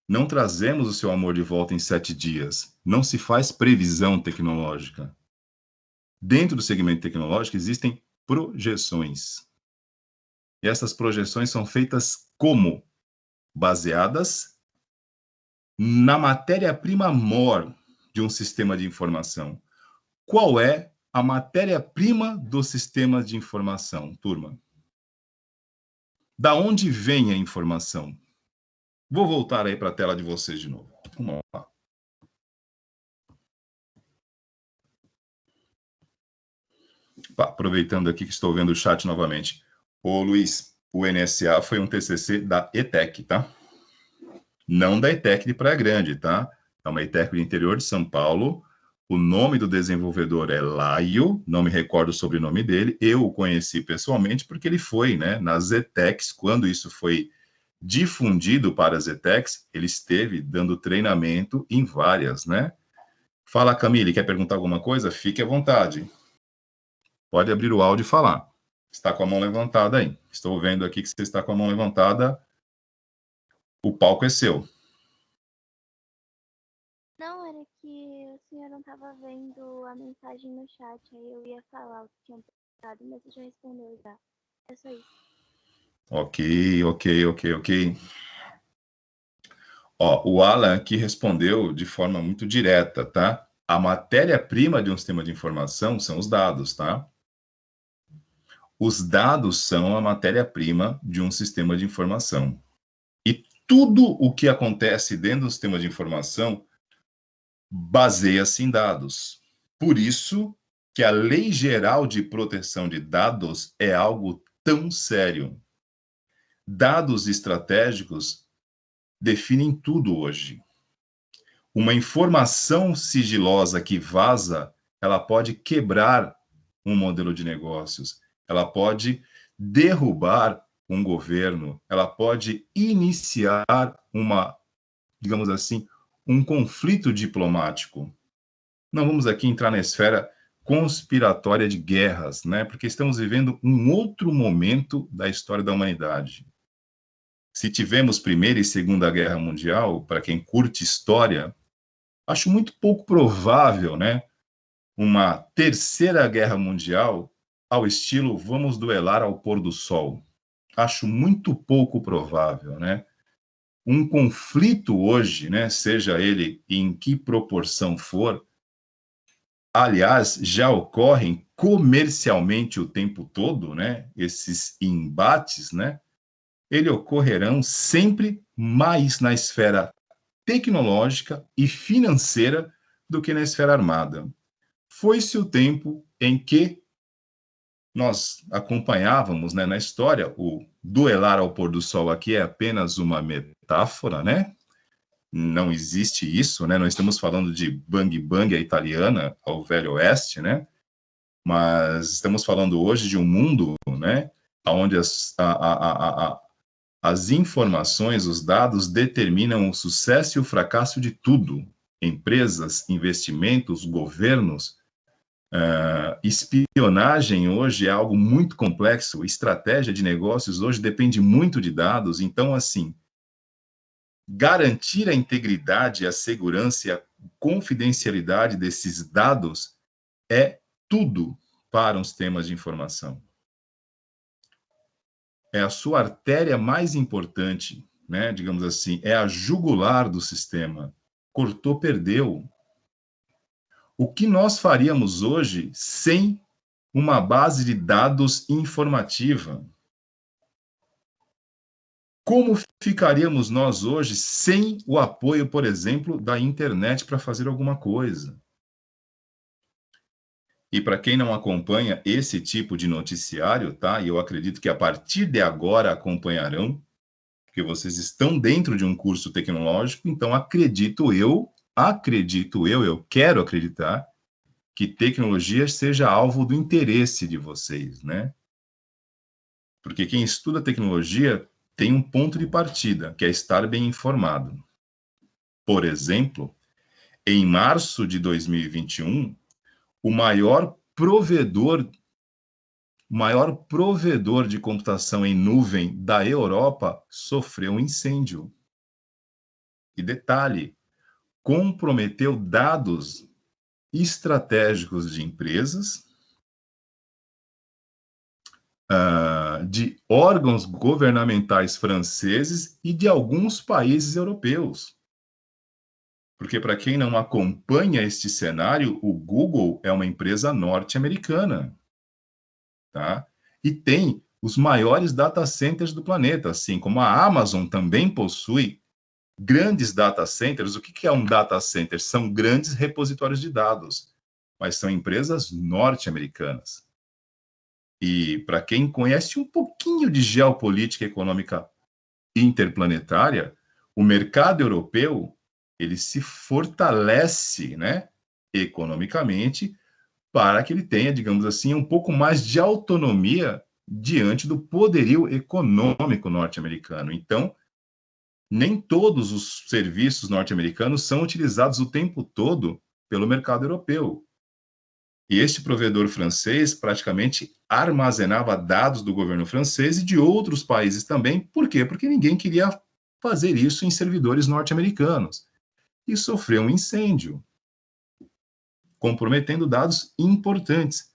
Não trazemos o seu amor de volta em 7 dias. Não se faz previsão tecnológica. Dentro do segmento tecnológico existem projeções. E essas projeções são feitas como? Baseadas na matéria-prima mor de um sistema de informação. Qual é a matéria-prima do sistema de informação, turma? Da onde vem a informação? Vou voltar aí para a tela de vocês de novo. Vamos lá. Aproveitando aqui que estou vendo o chat novamente. Ô, Luiz, o NSA foi um TCC da ETEC, tá? Não da ETEC de Praia Grande, tá? É uma ETEC do interior de São Paulo. O nome do desenvolvedor é Laio, não me recordo o sobrenome dele. Eu o conheci pessoalmente porque ele foi, né, nas ETECs, quando isso foi difundido para as ETECs, ele esteve dando treinamento em várias, né? Fala, Camille, quer perguntar alguma coisa? Fique à vontade. Pode abrir o áudio e falar. Está com a mão levantada aí. Estou vendo aqui que você está com a mão levantada. O palco é seu. Não, era que o senhor não estava vendo a mensagem no chat, aí eu ia falar o que tinha perguntado, mas você já respondeu já. É só isso. Ok. Ó, o Alan aqui respondeu de forma muito direta, tá? A matéria-prima de um sistema de informação são os dados, tá? Os dados são a matéria-prima de um sistema de informação. E tudo o que acontece dentro do sistema de informação baseia-se em dados. Por isso que a Lei Geral de Proteção de Dados é algo tão sério. Dados estratégicos definem tudo hoje. Uma informação sigilosa que vaza, ela pode quebrar um modelo de negócios, ela pode derrubar um governo, ela pode iniciar uma, digamos assim, um conflito diplomático. Não vamos aqui entrar na esfera conspiratória de guerras, né? Porque estamos vivendo um outro momento da história da humanidade. Se tivemos Primeira e Segunda Guerra Mundial, para quem curte história, acho muito pouco provável, né? Uma Terceira Guerra Mundial ao estilo vamos duelar ao pôr do sol. Acho muito pouco provável, né? Um conflito hoje, né, seja ele em que proporção for, aliás, já ocorrem comercialmente o tempo todo, né? Esses embates, né? Eles ocorrerão sempre mais na esfera tecnológica e financeira do que na esfera armada. Foi-se o tempo em que nós acompanhávamos, né, na história, o duelar ao pôr do sol aqui é apenas uma metáfora, né? Não existe isso, né? Não estamos falando de bang bang à italiana, ao Velho Oeste, né? Mas estamos falando hoje de um mundo, né, onde as informações, os dados determinam o sucesso e o fracasso de tudo. Empresas, investimentos, governos. Espionagem hoje é algo muito complexo. Estratégia de negócios hoje depende muito de dados. Então, assim, garantir a integridade, a segurança e a confidencialidade desses dados é tudo para os sistemas de informação. É a sua artéria mais importante, né? Digamos assim, é a jugular do sistema. Cortou, perdeu. O que nós faríamos hoje sem uma base de dados informativa? Como ficaríamos nós hoje sem o apoio, por exemplo, da internet para fazer alguma coisa? E para quem não acompanha esse tipo de noticiário, tá? E eu acredito que a partir de agora acompanharão, porque vocês estão dentro de um curso tecnológico, então eu quero acreditar que tecnologia seja alvo do interesse de vocês, né? Porque quem estuda tecnologia tem um ponto de partida, que é estar bem informado. Por exemplo, em março de 2021, o maior provedor de computação em nuvem da Europa sofreu um incêndio. E detalhe, comprometeu dados estratégicos de empresas, de órgãos governamentais franceses e de alguns países europeus. Porque, para quem não acompanha este cenário, o Google é uma empresa norte-americana, tá? E tem os maiores data centers do planeta, assim como a Amazon também possui grandes data centers. O que é um data center? São grandes repositórios de dados, mas são empresas norte-americanas. E para quem conhece um pouquinho de geopolítica econômica interplanetária, o mercado europeu ele se fortalece, né, economicamente, para que ele tenha, digamos assim, um pouco mais de autonomia diante do poderio econômico norte-americano. Então, nem todos os serviços norte-americanos são utilizados o tempo todo pelo mercado europeu. E este provedor francês praticamente armazenava dados do governo francês e de outros países também. Por quê? Porque ninguém queria fazer isso em servidores norte-americanos. E sofreu um incêndio, comprometendo dados importantes.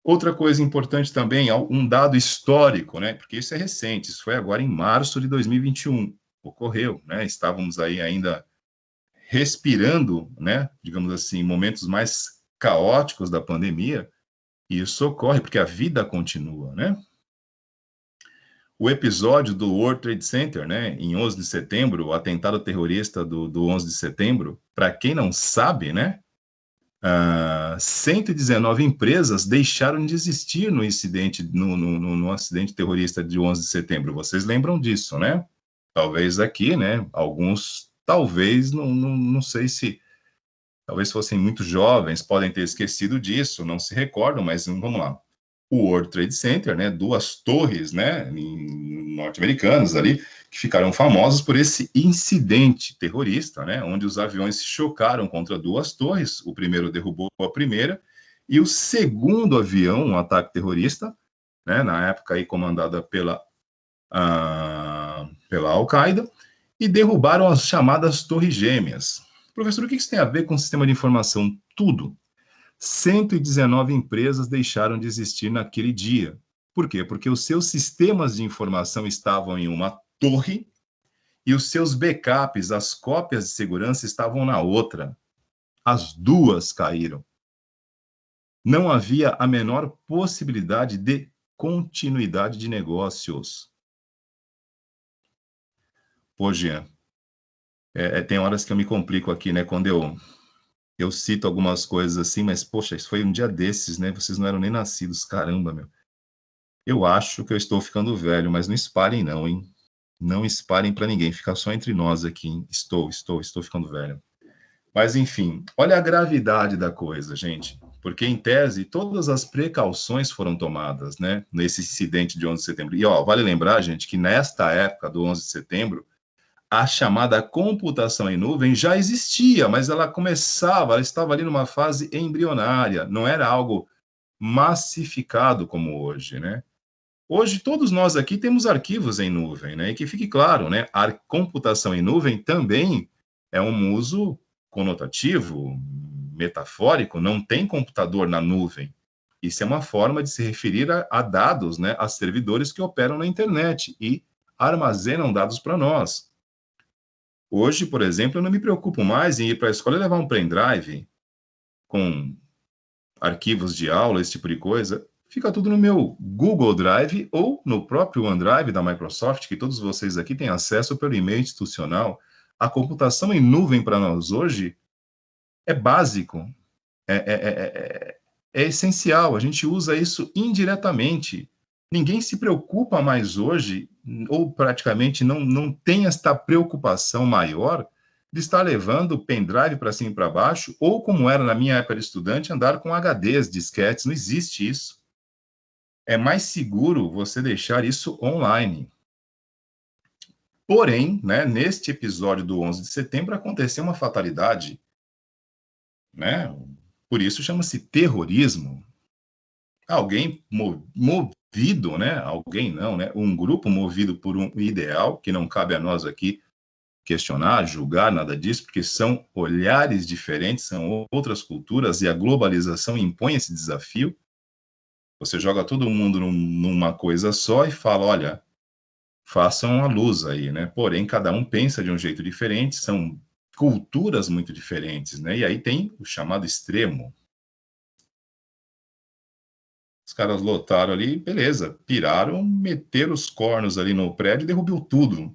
Outra coisa importante também, um dado histórico, né? Porque isso é recente, isso foi agora em março de 2021, ocorreu, né? Estávamos aí ainda respirando, né? Digamos assim, momentos mais caóticos da pandemia, e isso ocorre porque a vida continua, né? O episódio do World Trade Center, né, em 11 de setembro, o atentado terrorista do 11 de setembro, para quem não sabe, né, 119 empresas deixaram de existir no incidente, no acidente terrorista de 11 de setembro. Vocês lembram disso, né? Talvez aqui, né, alguns, talvez, não sei se, talvez fossem muito jovens, podem ter esquecido disso, não se recordam, mas vamos lá. O World Trade Center, né, duas torres, né, norte-americanas ali, que ficaram famosas por esse incidente terrorista, né, onde os aviões se chocaram contra duas torres, o primeiro derrubou a primeira, e o segundo avião, um ataque terrorista, né, na época aí comandada pela Al-Qaeda, e derrubaram as chamadas Torres Gêmeas. Professor, o que isso tem a ver com o sistema de informação? Tudo. 119 empresas deixaram de existir naquele dia. Por quê? Porque os seus sistemas de informação estavam em uma torre e os seus backups, as cópias de segurança, estavam na outra. As duas caíram. Não havia a menor possibilidade de continuidade de negócios. Pô, Jean, Tem horas que eu me complico aqui, né? Quando eu cito algumas coisas assim, mas, poxa, isso foi um dia desses, né? Vocês não eram nem nascidos, caramba, meu. Eu acho que eu estou ficando velho, mas não espalhem não, hein? Não espalhem para ninguém, fica só entre nós aqui, hein? Estou ficando velho. Mas, enfim, olha a gravidade da coisa, gente. Porque, em tese, todas as precauções foram tomadas, né? Nesse incidente de 11 de setembro. E, ó, vale lembrar, gente, que nesta época do 11 de setembro, a chamada computação em nuvem já existia, mas ela estava ali numa fase embrionária, não era algo massificado como hoje, né? Hoje, todos nós aqui temos arquivos em nuvem, né? E que fique claro, né? A computação em nuvem também é um uso conotativo, metafórico, não tem computador na nuvem. Isso é uma forma de se referir a dados, né? A servidores que operam na internet e armazenam dados para nós. Hoje, por exemplo, eu não me preocupo mais em ir para a escola e levar um pendrive com arquivos de aula, esse tipo de coisa. Fica tudo no meu Google Drive ou no próprio OneDrive da Microsoft, que todos vocês aqui têm acesso pelo e-mail institucional. A computação em nuvem para nós hoje é básico, é, é, é, é essencial. A gente usa isso indiretamente. Ninguém se preocupa mais hoje, ou praticamente não tem esta preocupação maior de estar levando o pendrive para cima e para baixo, ou como era na minha época de estudante, andar com HDs, disquetes. Não existe isso. É mais seguro você deixar isso online. Porém, né, neste episódio do 11 de setembro aconteceu uma fatalidade, né? Por isso chama-se terrorismo. Alguém movido, né? Alguém não, né? Um grupo movido por um ideal que não cabe a nós aqui questionar, julgar, nada disso, porque são olhares diferentes, são outras culturas e a globalização impõe esse desafio. Você joga todo mundo numa coisa só e fala, olha, façam a luz aí, né? Porém, cada um pensa de um jeito diferente, são culturas muito diferentes, né? E aí tem o chamado extremo. Os caras lotaram ali, beleza, piraram, meteram os cornos ali no prédio e derrubou tudo.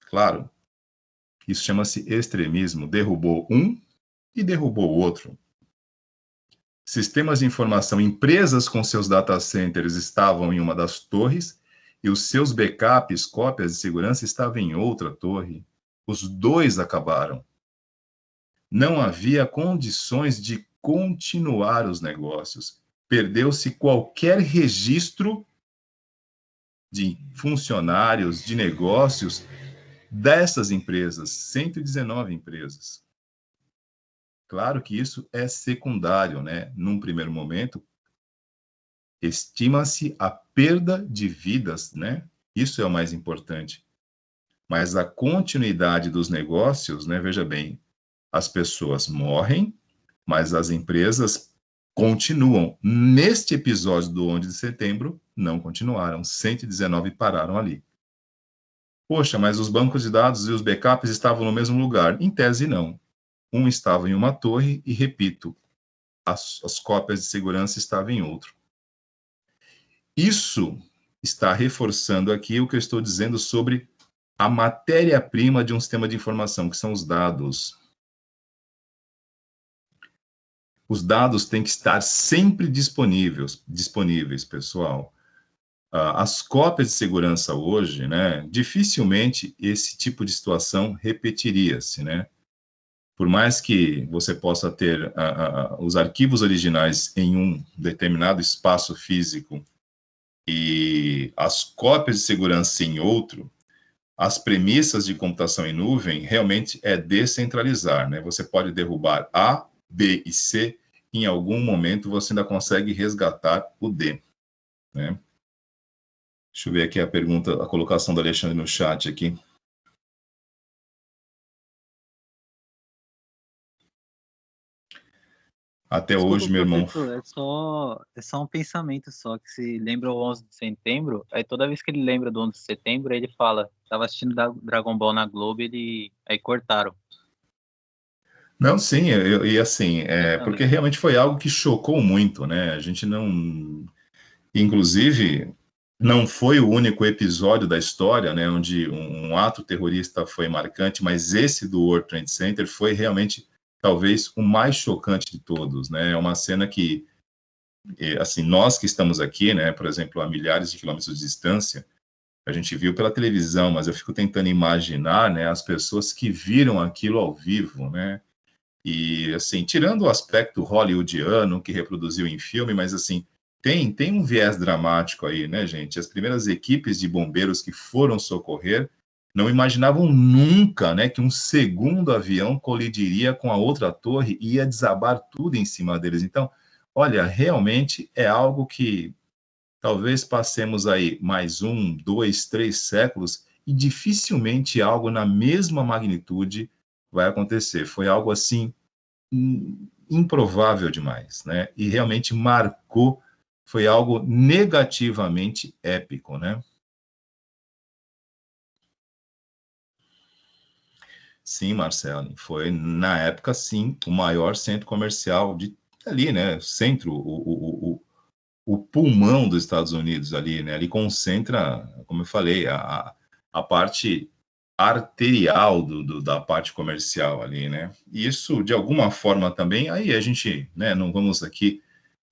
Claro, isso chama-se extremismo. Derrubou um e derrubou o outro. Sistemas de informação, empresas com seus data centers estavam em uma das torres e os seus backups, cópias de segurança, estavam em outra torre. Os dois acabaram. Não havia condições de continuar os negócios. Perdeu-se qualquer registro de funcionários, de negócios dessas empresas, 119 empresas. Claro que isso é secundário, né? Num primeiro momento, estima-se a perda de vidas, né? Isso é o mais importante. Mas a continuidade dos negócios, né? Veja bem, as pessoas morrem, mas as empresas continuam. Neste episódio do 11 de setembro, não continuaram. 119 pararam ali. Poxa, mas os bancos de dados e os backups estavam no mesmo lugar. Em tese, não. Um estava em uma torre e, repito, as cópias de segurança estavam em outro. Isso está reforçando aqui o que eu estou dizendo sobre a matéria-prima de um sistema de informação, que são os dados. Os dados têm que estar sempre disponíveis, pessoal. As cópias de segurança hoje, né, dificilmente esse tipo de situação repetiria-se, né? Por mais que você possa ter os arquivos originais em um determinado espaço físico e as cópias de segurança em outro, as premissas de computação em nuvem realmente é descentralizar, né? Você pode derrubar A, B e C, em algum momento você ainda consegue resgatar o D, né? Deixa eu ver aqui a pergunta, a colocação do Alexandre no chat aqui. Até Desculpa, hoje, meu irmão. professor, é só um pensamento só, que se lembra o 11 de setembro, aí toda vez que ele lembra do 11 de setembro, ele fala, tava assistindo Dragon Ball na Globo, aí cortaram. Não, sim, e assim, porque Exatamente. realmente foi algo que chocou muito, né? A gente não. Inclusive, não foi o único episódio da história, né, onde um ato terrorista foi marcante, mas esse do World Trade Center foi realmente, talvez, o mais chocante de todos, né? É uma cena que, assim, nós que estamos aqui, né, por exemplo, a milhares de quilômetros de distância, a gente viu pela televisão, mas eu fico tentando imaginar, né, as pessoas que viram aquilo ao vivo, né? E, assim, tirando o aspecto hollywoodiano que reproduziu em filme, mas, assim, tem um viés dramático aí, né, gente? As primeiras equipes de bombeiros que foram socorrer não imaginavam nunca, né, que um segundo avião colidiria com a outra torre e ia desabar tudo em cima deles. Então, olha, realmente é algo que talvez passemos aí mais 1, 2, 3 séculos e dificilmente algo na mesma magnitude vai acontecer. Foi algo assim improvável demais, né? E realmente marcou, foi algo negativamente épico, né? Sim, Marcelo, foi na época, sim, o maior centro comercial de ali, né? Centro, o pulmão dos Estados Unidos ali, né? Ali concentra, como eu falei, a parte arterial da parte comercial ali, né? E isso, de alguma forma também, aí a gente, né, não vamos aqui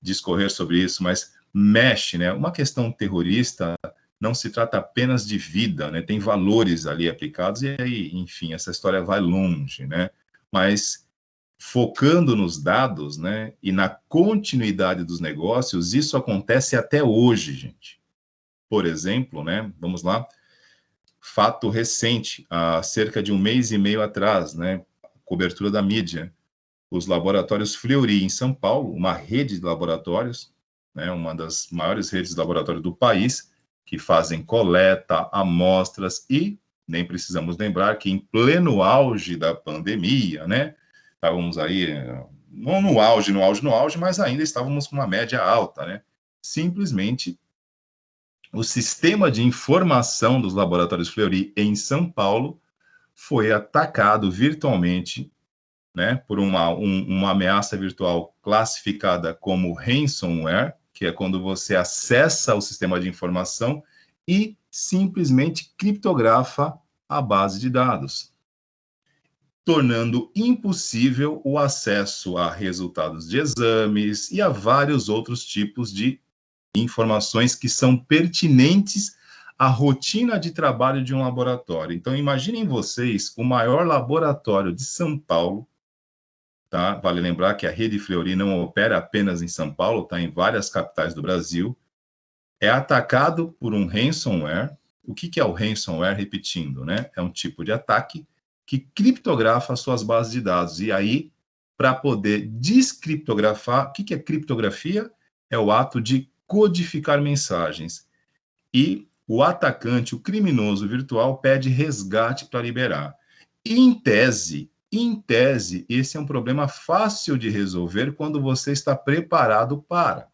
discorrer sobre isso, mas mexe, né? Uma questão terrorista não se trata apenas de vida, né? Tem valores ali aplicados e aí, enfim, essa história vai longe, né? Mas focando nos dados, né, e na continuidade dos negócios, isso acontece até hoje, gente. Por exemplo, né, vamos lá, fato recente, há cerca de um mês e meio atrás, né, cobertura da mídia, os laboratórios Fleury em São Paulo, uma rede de laboratórios, né, uma das maiores redes de laboratório do país, que fazem coleta, amostras e nem precisamos lembrar que em pleno auge da pandemia, né, estávamos aí, não no auge, mas ainda estávamos com uma média alta, né, simplesmente o sistema de informação dos laboratórios Fleury em São Paulo foi atacado virtualmente, né, por uma ameaça virtual classificada como ransomware, que é quando você acessa o sistema de informação e simplesmente criptografa a base de dados, tornando impossível o acesso a resultados de exames e a vários outros tipos de informações que são pertinentes à rotina de trabalho de um laboratório. Então, imaginem vocês o maior laboratório de São Paulo, tá? Vale lembrar que a rede Fleury não opera apenas em São Paulo, está em várias capitais do Brasil, é atacado por um ransomware. O que é o ransomware? Repetindo, né? É um tipo de ataque que criptografa suas bases de dados. E aí, para poder descriptografar, o que é criptografia? É o ato de codificar mensagens. E o atacante, o criminoso virtual, pede resgate para liberar. Em tese, esse é um problema fácil de resolver quando você está preparado para.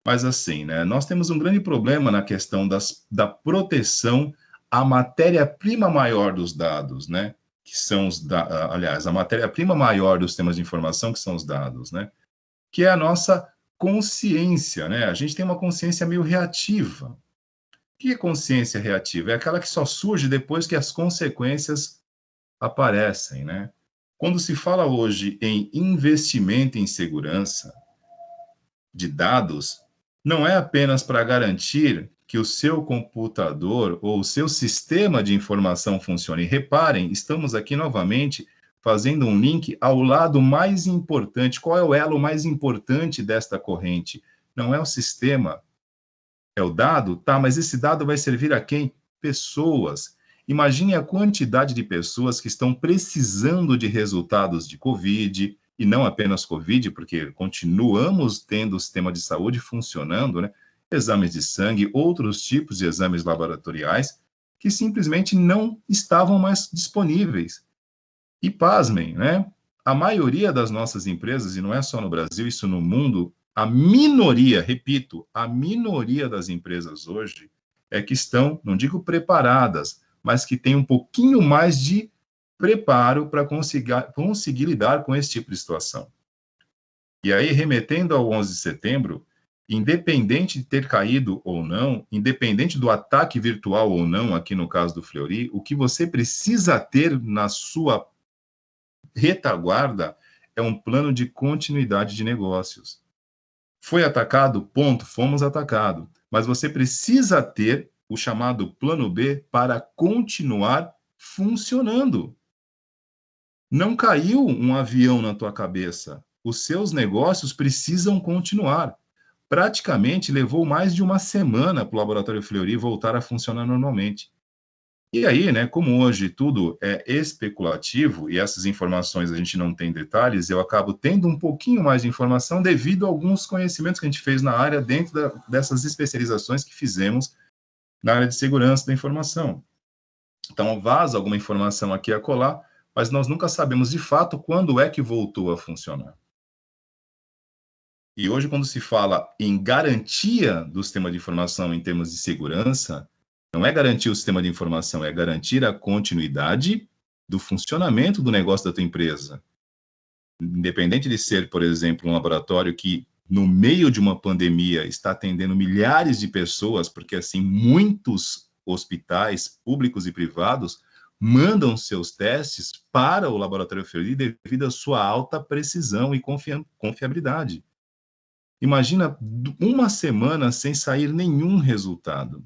Mas assim, né, nós temos um grande problema na questão da proteção à matéria-prima maior dos dados, né, que são aliás, a matéria-prima maior dos sistemas de informação, que são os dados, né, que é a nossa consciência, né, a gente tem uma consciência meio reativa. O que é consciência reativa? É aquela que só surge depois que as consequências aparecem, né? Quando se fala hoje em investimento em segurança de dados, não é apenas para garantir que o seu computador ou o seu sistema de informação funcione. Reparem, estamos aqui novamente fazendo um link ao lado mais importante. Qual é o elo mais importante desta corrente? Não é o sistema, é o dado? Tá, mas esse dado vai servir a quem? Pessoas. Imagine a quantidade de pessoas que estão precisando de resultados de Covid, e não apenas Covid, porque continuamos tendo o sistema de saúde funcionando, né? Exames de sangue, outros tipos de exames laboratoriais, que simplesmente não estavam mais disponíveis. E pasmem, né? A maioria das nossas empresas, e não é só no Brasil, isso no mundo, a minoria, repito, a minoria das empresas hoje é que estão, não digo preparadas, mas que têm um pouquinho mais de preparo para conseguir lidar com esse tipo de situação. E aí, remetendo ao 11 de setembro, independente de ter caído ou não, independente do ataque virtual ou não, aqui no caso do Fleury, o que você precisa ter na sua retaguarda é um plano de continuidade de negócios. Foi atacado? Ponto, fomos atacados. Mas você precisa ter o chamado plano B para continuar funcionando. Não caiu um avião na tua cabeça. Os seus negócios precisam continuar. Praticamente levou mais de uma semana para o Laboratório Fleury voltar a funcionar normalmente. E aí, né, como hoje tudo é especulativo e essas informações a gente não tem detalhes, eu acabo tendo um pouquinho mais de informação devido a alguns conhecimentos que a gente fez na área dentro dessas especializações que fizemos na área de segurança da informação. Então, vaza alguma informação aqui a colar, mas nós nunca sabemos de fato quando é que voltou a funcionar. E hoje, quando se fala em garantia do sistema de informação em termos de segurança, não é garantir o sistema de informação, é garantir a continuidade do funcionamento do negócio da tua empresa. Independente de ser, por exemplo, um laboratório que, no meio de uma pandemia, está atendendo milhares de pessoas, porque, assim, muitos hospitais públicos e privados mandam seus testes para o Laboratório Fleury devido à sua alta precisão e confiabilidade. Imagina uma semana sem sair nenhum resultado.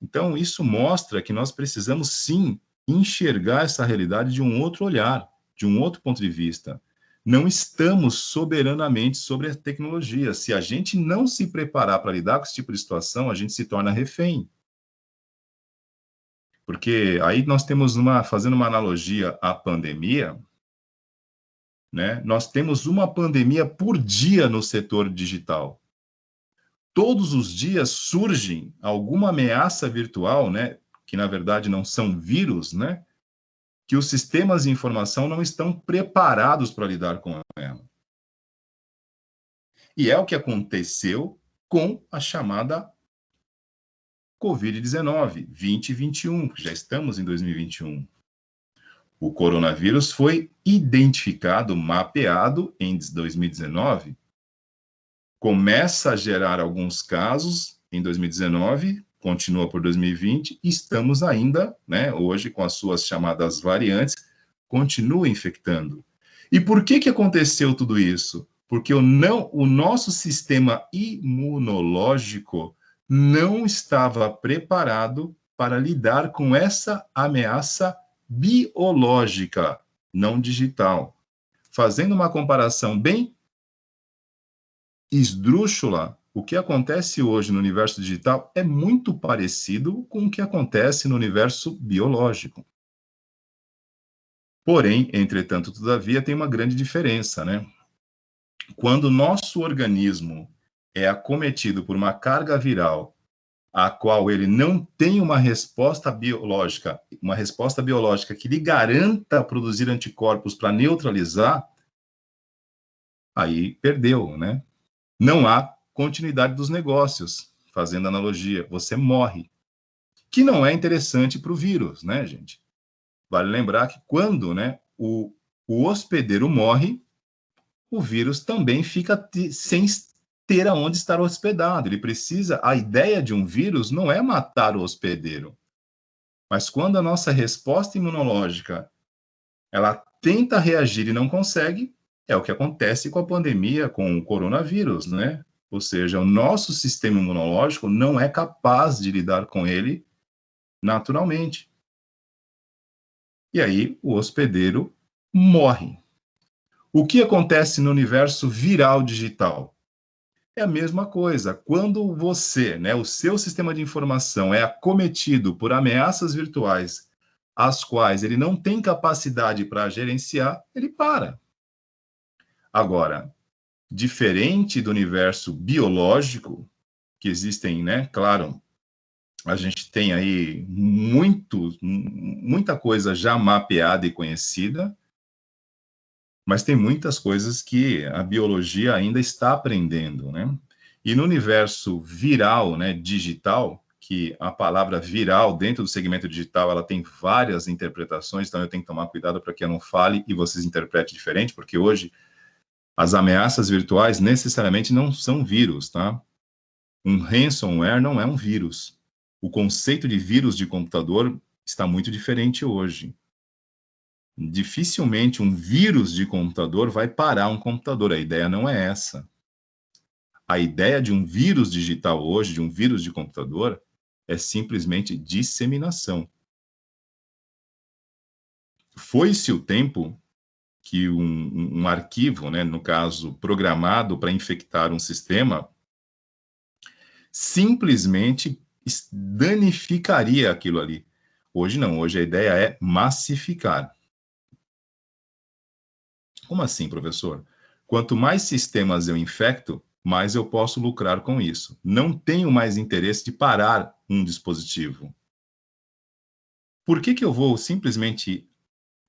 Então, isso mostra que nós precisamos, sim, enxergar essa realidade de um outro olhar, de um outro ponto de vista. Não estamos soberanamente sobre a tecnologia. Se a gente não se preparar para lidar com esse tipo de situação, a gente se torna refém. Porque aí nós temos fazendo uma analogia à pandemia, né? Nós temos uma pandemia por dia no setor digital. Todos os dias surge alguma ameaça virtual, né? Que na verdade não são vírus, né? Que os sistemas de informação não estão preparados para lidar com ela. E é o que aconteceu com a chamada Covid-19, 2021, já estamos em 2021. O coronavírus foi identificado, mapeado em 2019, começa a gerar alguns casos em 2019, continua por 2020, e estamos ainda, né, hoje com as suas chamadas variantes, continua infectando. E por que aconteceu tudo isso? Porque o nosso sistema imunológico não estava preparado para lidar com essa ameaça biológica, não digital. Fazendo uma comparação bem esdrúxula, o que acontece hoje no universo digital é muito parecido com o que acontece no universo biológico. Porém, entretanto, todavia, tem uma grande diferença, né? Quando o nosso organismo é acometido por uma carga viral, a qual ele não tem uma resposta biológica que lhe garanta produzir anticorpos para neutralizar, aí perdeu, né? Não há continuidade dos negócios, fazendo analogia, você morre. Que não é interessante para o vírus, né, gente? Vale lembrar que quando, né, o hospedeiro morre, o vírus também fica sem ter aonde estar hospedado. Ele precisa, a ideia de um vírus não é matar o hospedeiro, mas quando a nossa resposta imunológica, ela tenta reagir e não consegue, é o que acontece com a pandemia, com o coronavírus, né? Ou seja, o nosso sistema imunológico não é capaz de lidar com ele naturalmente. E aí o hospedeiro morre. O que acontece no universo viral digital? É a mesma coisa. Quando você, né, o seu sistema de informação é acometido por ameaças virtuais, as quais ele não tem capacidade para gerenciar, ele para. Agora, diferente do universo biológico, que existem, né, claro, a gente tem aí muita coisa já mapeada e conhecida, mas tem muitas coisas que a biologia ainda está aprendendo, né? E no universo viral, né, digital, que a palavra viral dentro do segmento digital, ela tem várias interpretações, então eu tenho que tomar cuidado para que eu não fale e vocês interpretem diferente, porque hoje As ameaças virtuais necessariamente não são vírus, tá? Um ransomware não é um vírus. O conceito de vírus de computador está muito diferente hoje. Dificilmente um vírus de computador vai parar um computador. A ideia não é essa. A ideia de um vírus digital hoje, de um vírus de computador, é simplesmente disseminação. Foi-se o tempo que um arquivo, né, no caso, programado para infectar um sistema, simplesmente danificaria aquilo ali. Hoje não, hoje a ideia é massificar. Como assim, professor? Quanto mais sistemas eu infecto, mais eu posso lucrar com isso. Não tenho mais interesse de parar um dispositivo. Por que eu vou simplesmente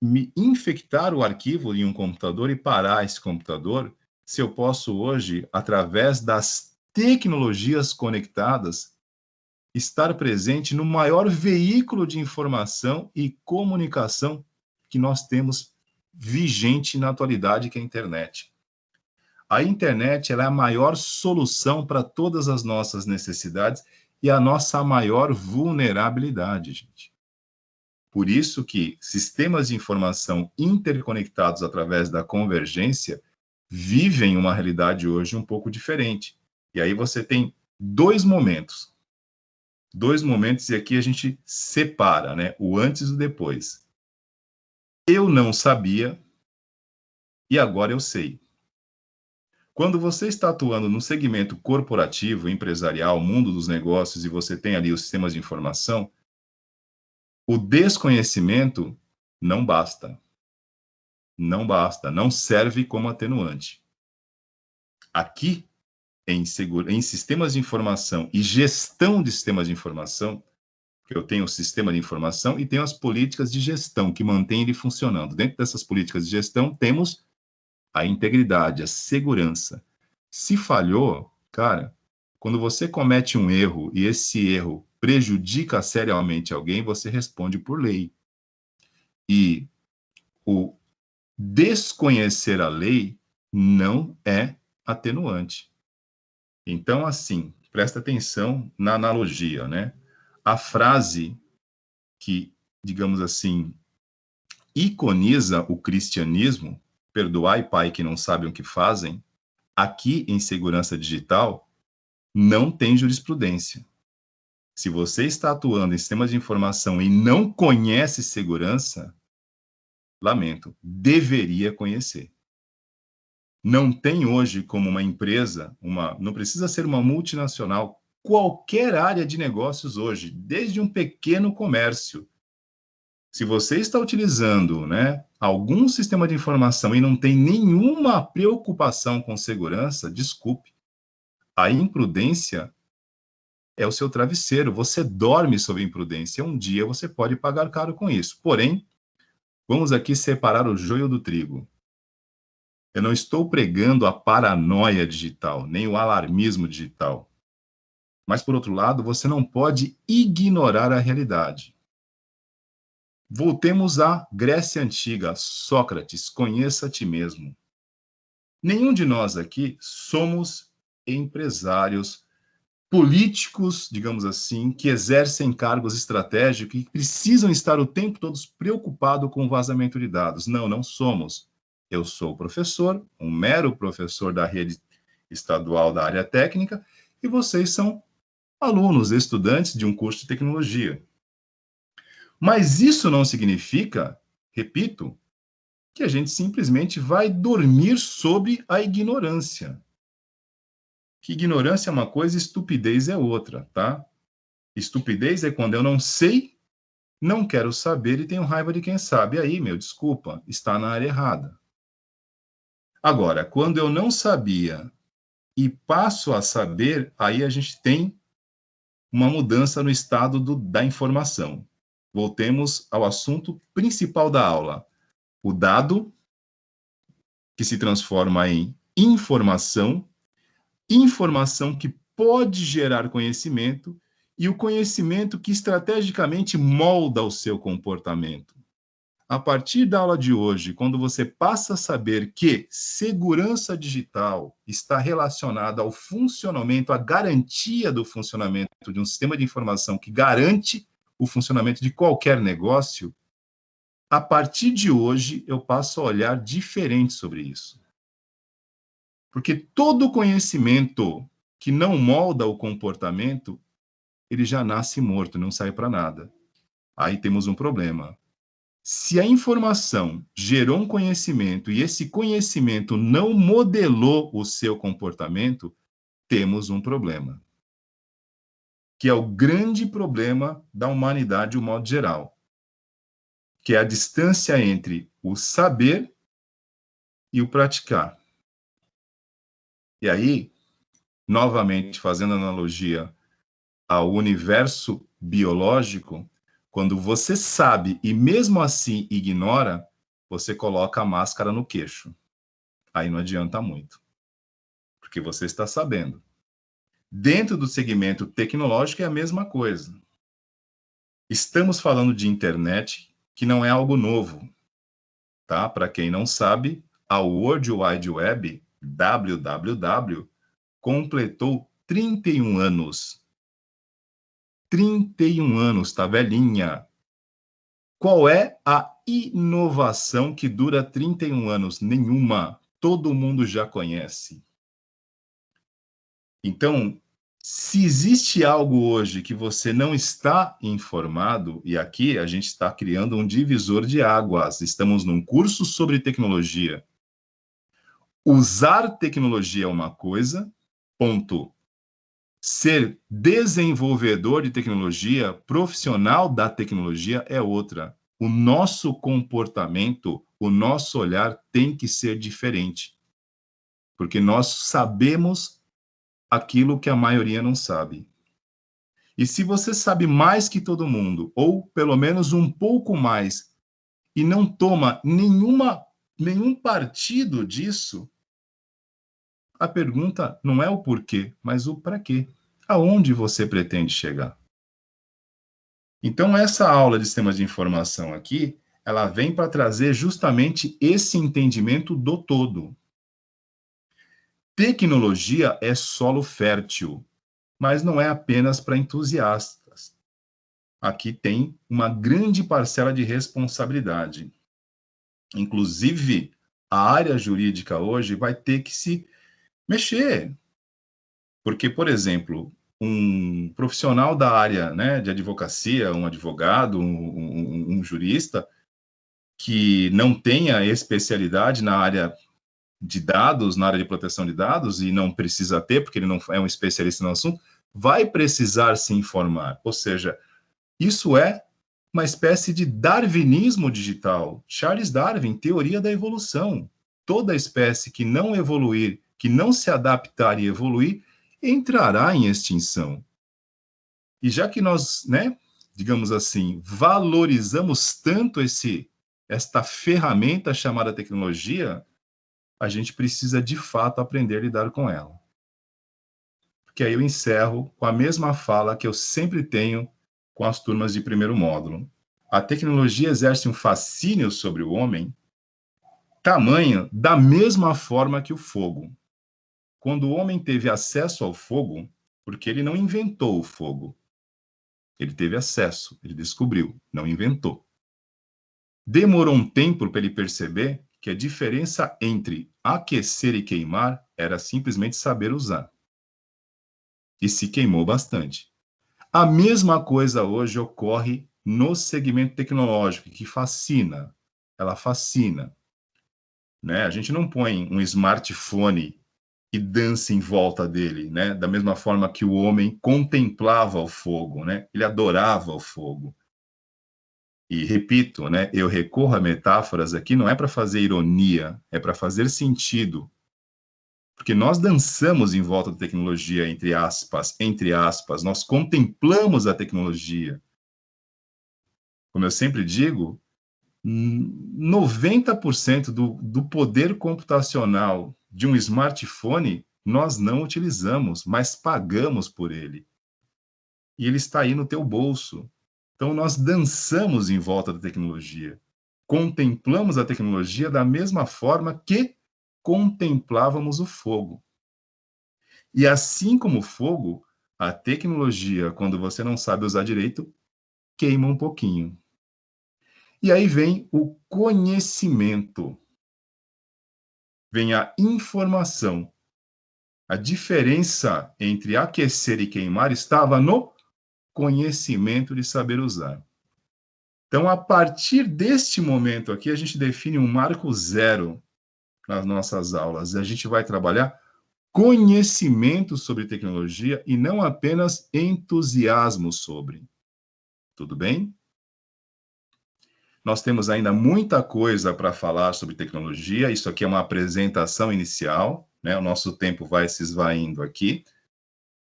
me infectar o arquivo em um computador e parar esse computador, se eu posso hoje, através das tecnologias conectadas, estar presente no maior veículo de informação e comunicação que nós temos vigente na atualidade, que é a internet. A internet ela é a maior solução para todas as nossas necessidades e a nossa maior vulnerabilidade, gente. Por isso que sistemas de informação interconectados através da convergência vivem uma realidade hoje um pouco diferente. E aí você tem dois momentos. Dois momentos, e aqui a gente separa, né? O antes e o depois. Eu não sabia e agora eu sei. Quando você está atuando no segmento corporativo, empresarial, mundo dos negócios, e você tem ali os sistemas de informação, o desconhecimento não basta. Não basta, não serve como atenuante. Aqui, em sistemas de informação e gestão de sistemas de informação, eu tenho o sistema de informação e tenho as políticas de gestão que mantêm ele funcionando. Dentro dessas políticas de gestão, temos a integridade, a segurança. Se falhou, cara, quando você comete um erro e esse erro prejudica seriamente alguém, você responde por lei. E o desconhecer a lei não é atenuante. Então, assim, presta atenção na analogia, né? A frase que, digamos assim, iconiza o cristianismo, perdoai, Pai, que não sabem o que fazem, aqui em segurança digital, não tem jurisprudência. Se você está atuando em sistemas de informação e não conhece segurança, lamento, deveria conhecer. Não tem hoje como uma empresa, não precisa ser uma multinacional, qualquer área de negócios hoje, desde um pequeno comércio. Se você está utilizando, né, algum sistema de informação e não tem nenhuma preocupação com segurança, desculpe, a imprudência é o seu travesseiro. Você dorme sob imprudência. Um dia você pode pagar caro com isso. Porém, vamos aqui separar o joio do trigo. Eu não estou pregando a paranoia digital, nem o alarmismo digital. Mas, por outro lado, você não pode ignorar a realidade. Voltemos à Grécia Antiga. Sócrates, conheça a ti mesmo. Nenhum de nós aqui somos empresários, políticos, digamos assim, que exercem cargos estratégicos e que precisam estar o tempo todo preocupados com o vazamento de dados. Não, não somos. Eu sou professor, um mero professor da rede estadual da área técnica, e vocês são alunos, estudantes de um curso de tecnologia. Mas isso não significa, repito, que a gente simplesmente vai dormir sobre a ignorância. Que ignorância é uma coisa, estupidez é outra, tá? Estupidez é quando eu não sei, não quero saber e tenho raiva de quem sabe. Aí, meu, desculpa, está na área errada. Agora, quando eu não sabia e passo a saber, aí a gente tem uma mudança no estado da informação. Voltemos ao assunto principal da aula. O dado, que se transforma em informação, informação que pode gerar conhecimento, e o conhecimento que estrategicamente molda o seu comportamento. a partir da aula de hoje, quando você passa a saber que segurança digital está relacionada ao funcionamento, à garantia do funcionamento de um sistema de informação que garante o funcionamento de qualquer negócio, a partir de hoje eu passo a olhar diferente sobre isso. Porque todo conhecimento que não molda o comportamento, ele já nasce morto, não sai para nada. Aí temos um problema. Se a informação gerou um conhecimento e esse conhecimento não modelou o seu comportamento, temos um problema. Que é o grande problema da humanidade, de um modo geral. Que é a distância entre o saber e o praticar. E aí, novamente, fazendo analogia ao universo biológico, quando você sabe e mesmo assim ignora, você coloca a máscara no queixo. Aí não adianta muito, porque você está sabendo. Dentro do segmento tecnológico é a mesma coisa. Estamos falando de internet, que não é algo novo, tá? Para quem não sabe, a World Wide Web, WWW, completou 31 anos. 31 anos, tá velhinha. Qual é a inovação que dura 31 anos? Nenhuma. Todo mundo já conhece. Então, se existe algo hoje que você não está informado, e aqui a gente está criando um divisor de águas, estamos num curso sobre tecnologia. Usar tecnologia é uma coisa, ponto. Ser desenvolvedor de tecnologia, profissional da tecnologia é outra. O nosso comportamento, o nosso olhar tem que ser diferente. Porque nós sabemos aquilo que a maioria não sabe. E se você sabe mais que todo mundo, ou pelo menos um pouco mais, e não toma nenhum partido disso, a pergunta não é o porquê, mas o para quê. Aonde você pretende chegar? Então, essa aula de sistemas de informação aqui, ela vem para trazer justamente esse entendimento do todo. Tecnologia é solo fértil, mas não é apenas para entusiastas. Aqui tem uma grande parcela de responsabilidade. Inclusive, a área jurídica hoje vai ter que se mexer. Porque, por exemplo, um profissional da área, né, de advocacia, um advogado, um jurista, que não tenha especialidade na área de dados, na área de proteção de dados, e não precisa ter, porque ele não é um especialista no assunto, vai precisar se informar. Ou seja, isso é uma espécie de darwinismo digital. Charles Darwin, teoria da evolução. Toda espécie que não evoluir, que não se adaptar e evoluir, entrará em extinção. E já que nós, né, digamos assim, valorizamos tanto esta ferramenta chamada tecnologia, a gente precisa de fato aprender a lidar com ela. Porque aí eu encerro com a mesma fala que eu sempre tenho com as turmas de primeiro módulo. A tecnologia exerce um fascínio sobre o homem tamanho da mesma forma que o fogo. Quando o homem teve acesso ao fogo, porque ele não inventou o fogo, ele teve acesso, ele descobriu, não inventou. Demorou um tempo para ele perceber que a diferença entre aquecer e queimar era simplesmente saber usar. E se queimou bastante. A mesma coisa hoje ocorre no segmento tecnológico, que fascina. Ela fascina. Né? A gente não põe um smartphone e dança em volta dele, né? Da mesma forma que o homem contemplava o fogo, né? Ele adorava o fogo. E repito, né? Eu recorro a metáforas aqui, não é para fazer ironia, é para fazer sentido. Porque nós dançamos em volta da tecnologia, entre aspas, nós contemplamos a tecnologia. Como eu sempre digo, 90% do poder computacional de um smartphone nós não utilizamos, mas pagamos por ele. E ele está aí no teu bolso. Então, nós dançamos em volta da tecnologia. contemplamos a tecnologia da mesma forma que contemplávamos o fogo. E assim como o fogo, a tecnologia, quando você não sabe usar direito, queima um pouquinho. E aí vem o conhecimento. Vem a informação. A diferença entre aquecer e queimar estava no conhecimento de saber usar. Então, a partir deste momento aqui, a gente define um marco zero nas nossas aulas. A gente vai trabalhar conhecimento sobre tecnologia e não apenas entusiasmo sobre. Tudo bem? Nós temos ainda muita coisa para falar sobre tecnologia. Isso aqui é uma apresentação inicial, né? O nosso tempo vai se esvaindo aqui.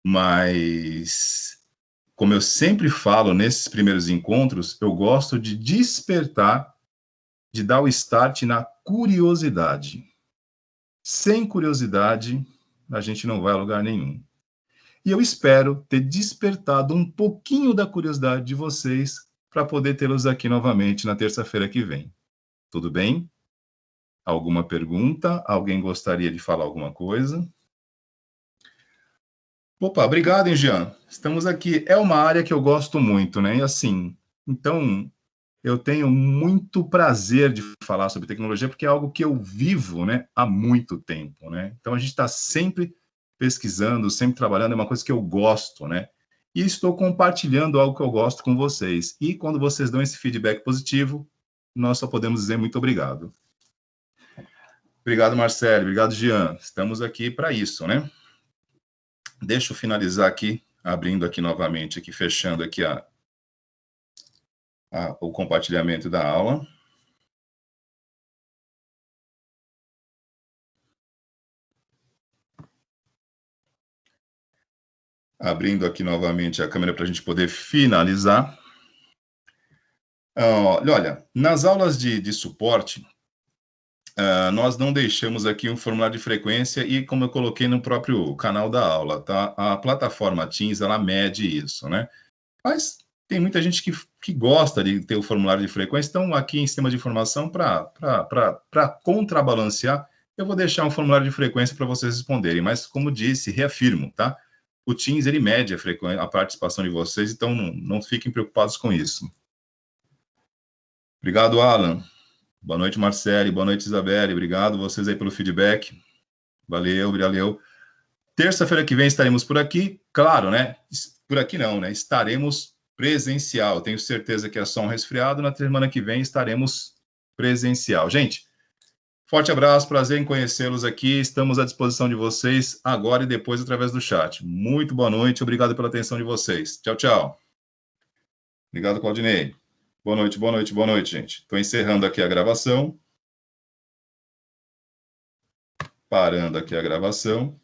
Mas, como eu sempre falo nesses primeiros encontros, eu gosto de despertar, de dar o start na curiosidade. Sem curiosidade, a gente não vai a lugar nenhum. E eu espero ter despertado um pouquinho da curiosidade de vocês para poder tê-los aqui novamente na terça-feira que vem. Tudo bem? Alguma pergunta? Alguém gostaria de falar alguma coisa? Opa, obrigado, hein, Jean. Estamos aqui. É uma área que eu gosto muito, né? E assim, então, eu tenho muito prazer de falar sobre tecnologia, porque é algo que eu vivo, né, há muito tempo, né? Então, a gente está sempre pesquisando, sempre trabalhando, é uma coisa que eu gosto, né? E estou compartilhando algo que eu gosto com vocês. E quando vocês dão esse feedback positivo, nós só podemos dizer muito obrigado. Obrigado, Marcelo. Obrigado, Jean. Estamos aqui para isso, né? Deixa eu finalizar aqui, abrindo aqui novamente, aqui, fechando aqui o compartilhamento da aula. Abrindo aqui novamente a câmera para a gente poder finalizar. Olha, nas aulas de suporte, nós não deixamos aqui um formulário de frequência e como eu coloquei no próprio canal da aula, tá? A plataforma Teams, ela mede isso, né? Mas tem muita gente que gosta de ter o formulário de frequência, então aqui em sistema de informação, para contrabalancear, eu vou deixar um formulário de frequência para vocês responderem, mas como disse, reafirmo, tá? O Teams, ele mede a participação de vocês, então não fiquem preocupados com isso. Obrigado, Alan. Boa noite, Marcele. Boa noite, Isabelle. Obrigado vocês aí pelo feedback. Valeu, valeu. Terça-feira que vem estaremos por aqui. Claro, né? Por aqui não, né? Estaremos presencial. Tenho certeza que é só um resfriado. Na semana que vem estaremos presencial. Gente, forte abraço, prazer em conhecê-los aqui. Estamos à disposição de vocês agora e depois através do chat. Muito boa noite, obrigado pela atenção de vocês. Tchau, tchau. Obrigado, Claudinei. Boa noite, gente. Estou encerrando aqui a gravação. Parando aqui a gravação.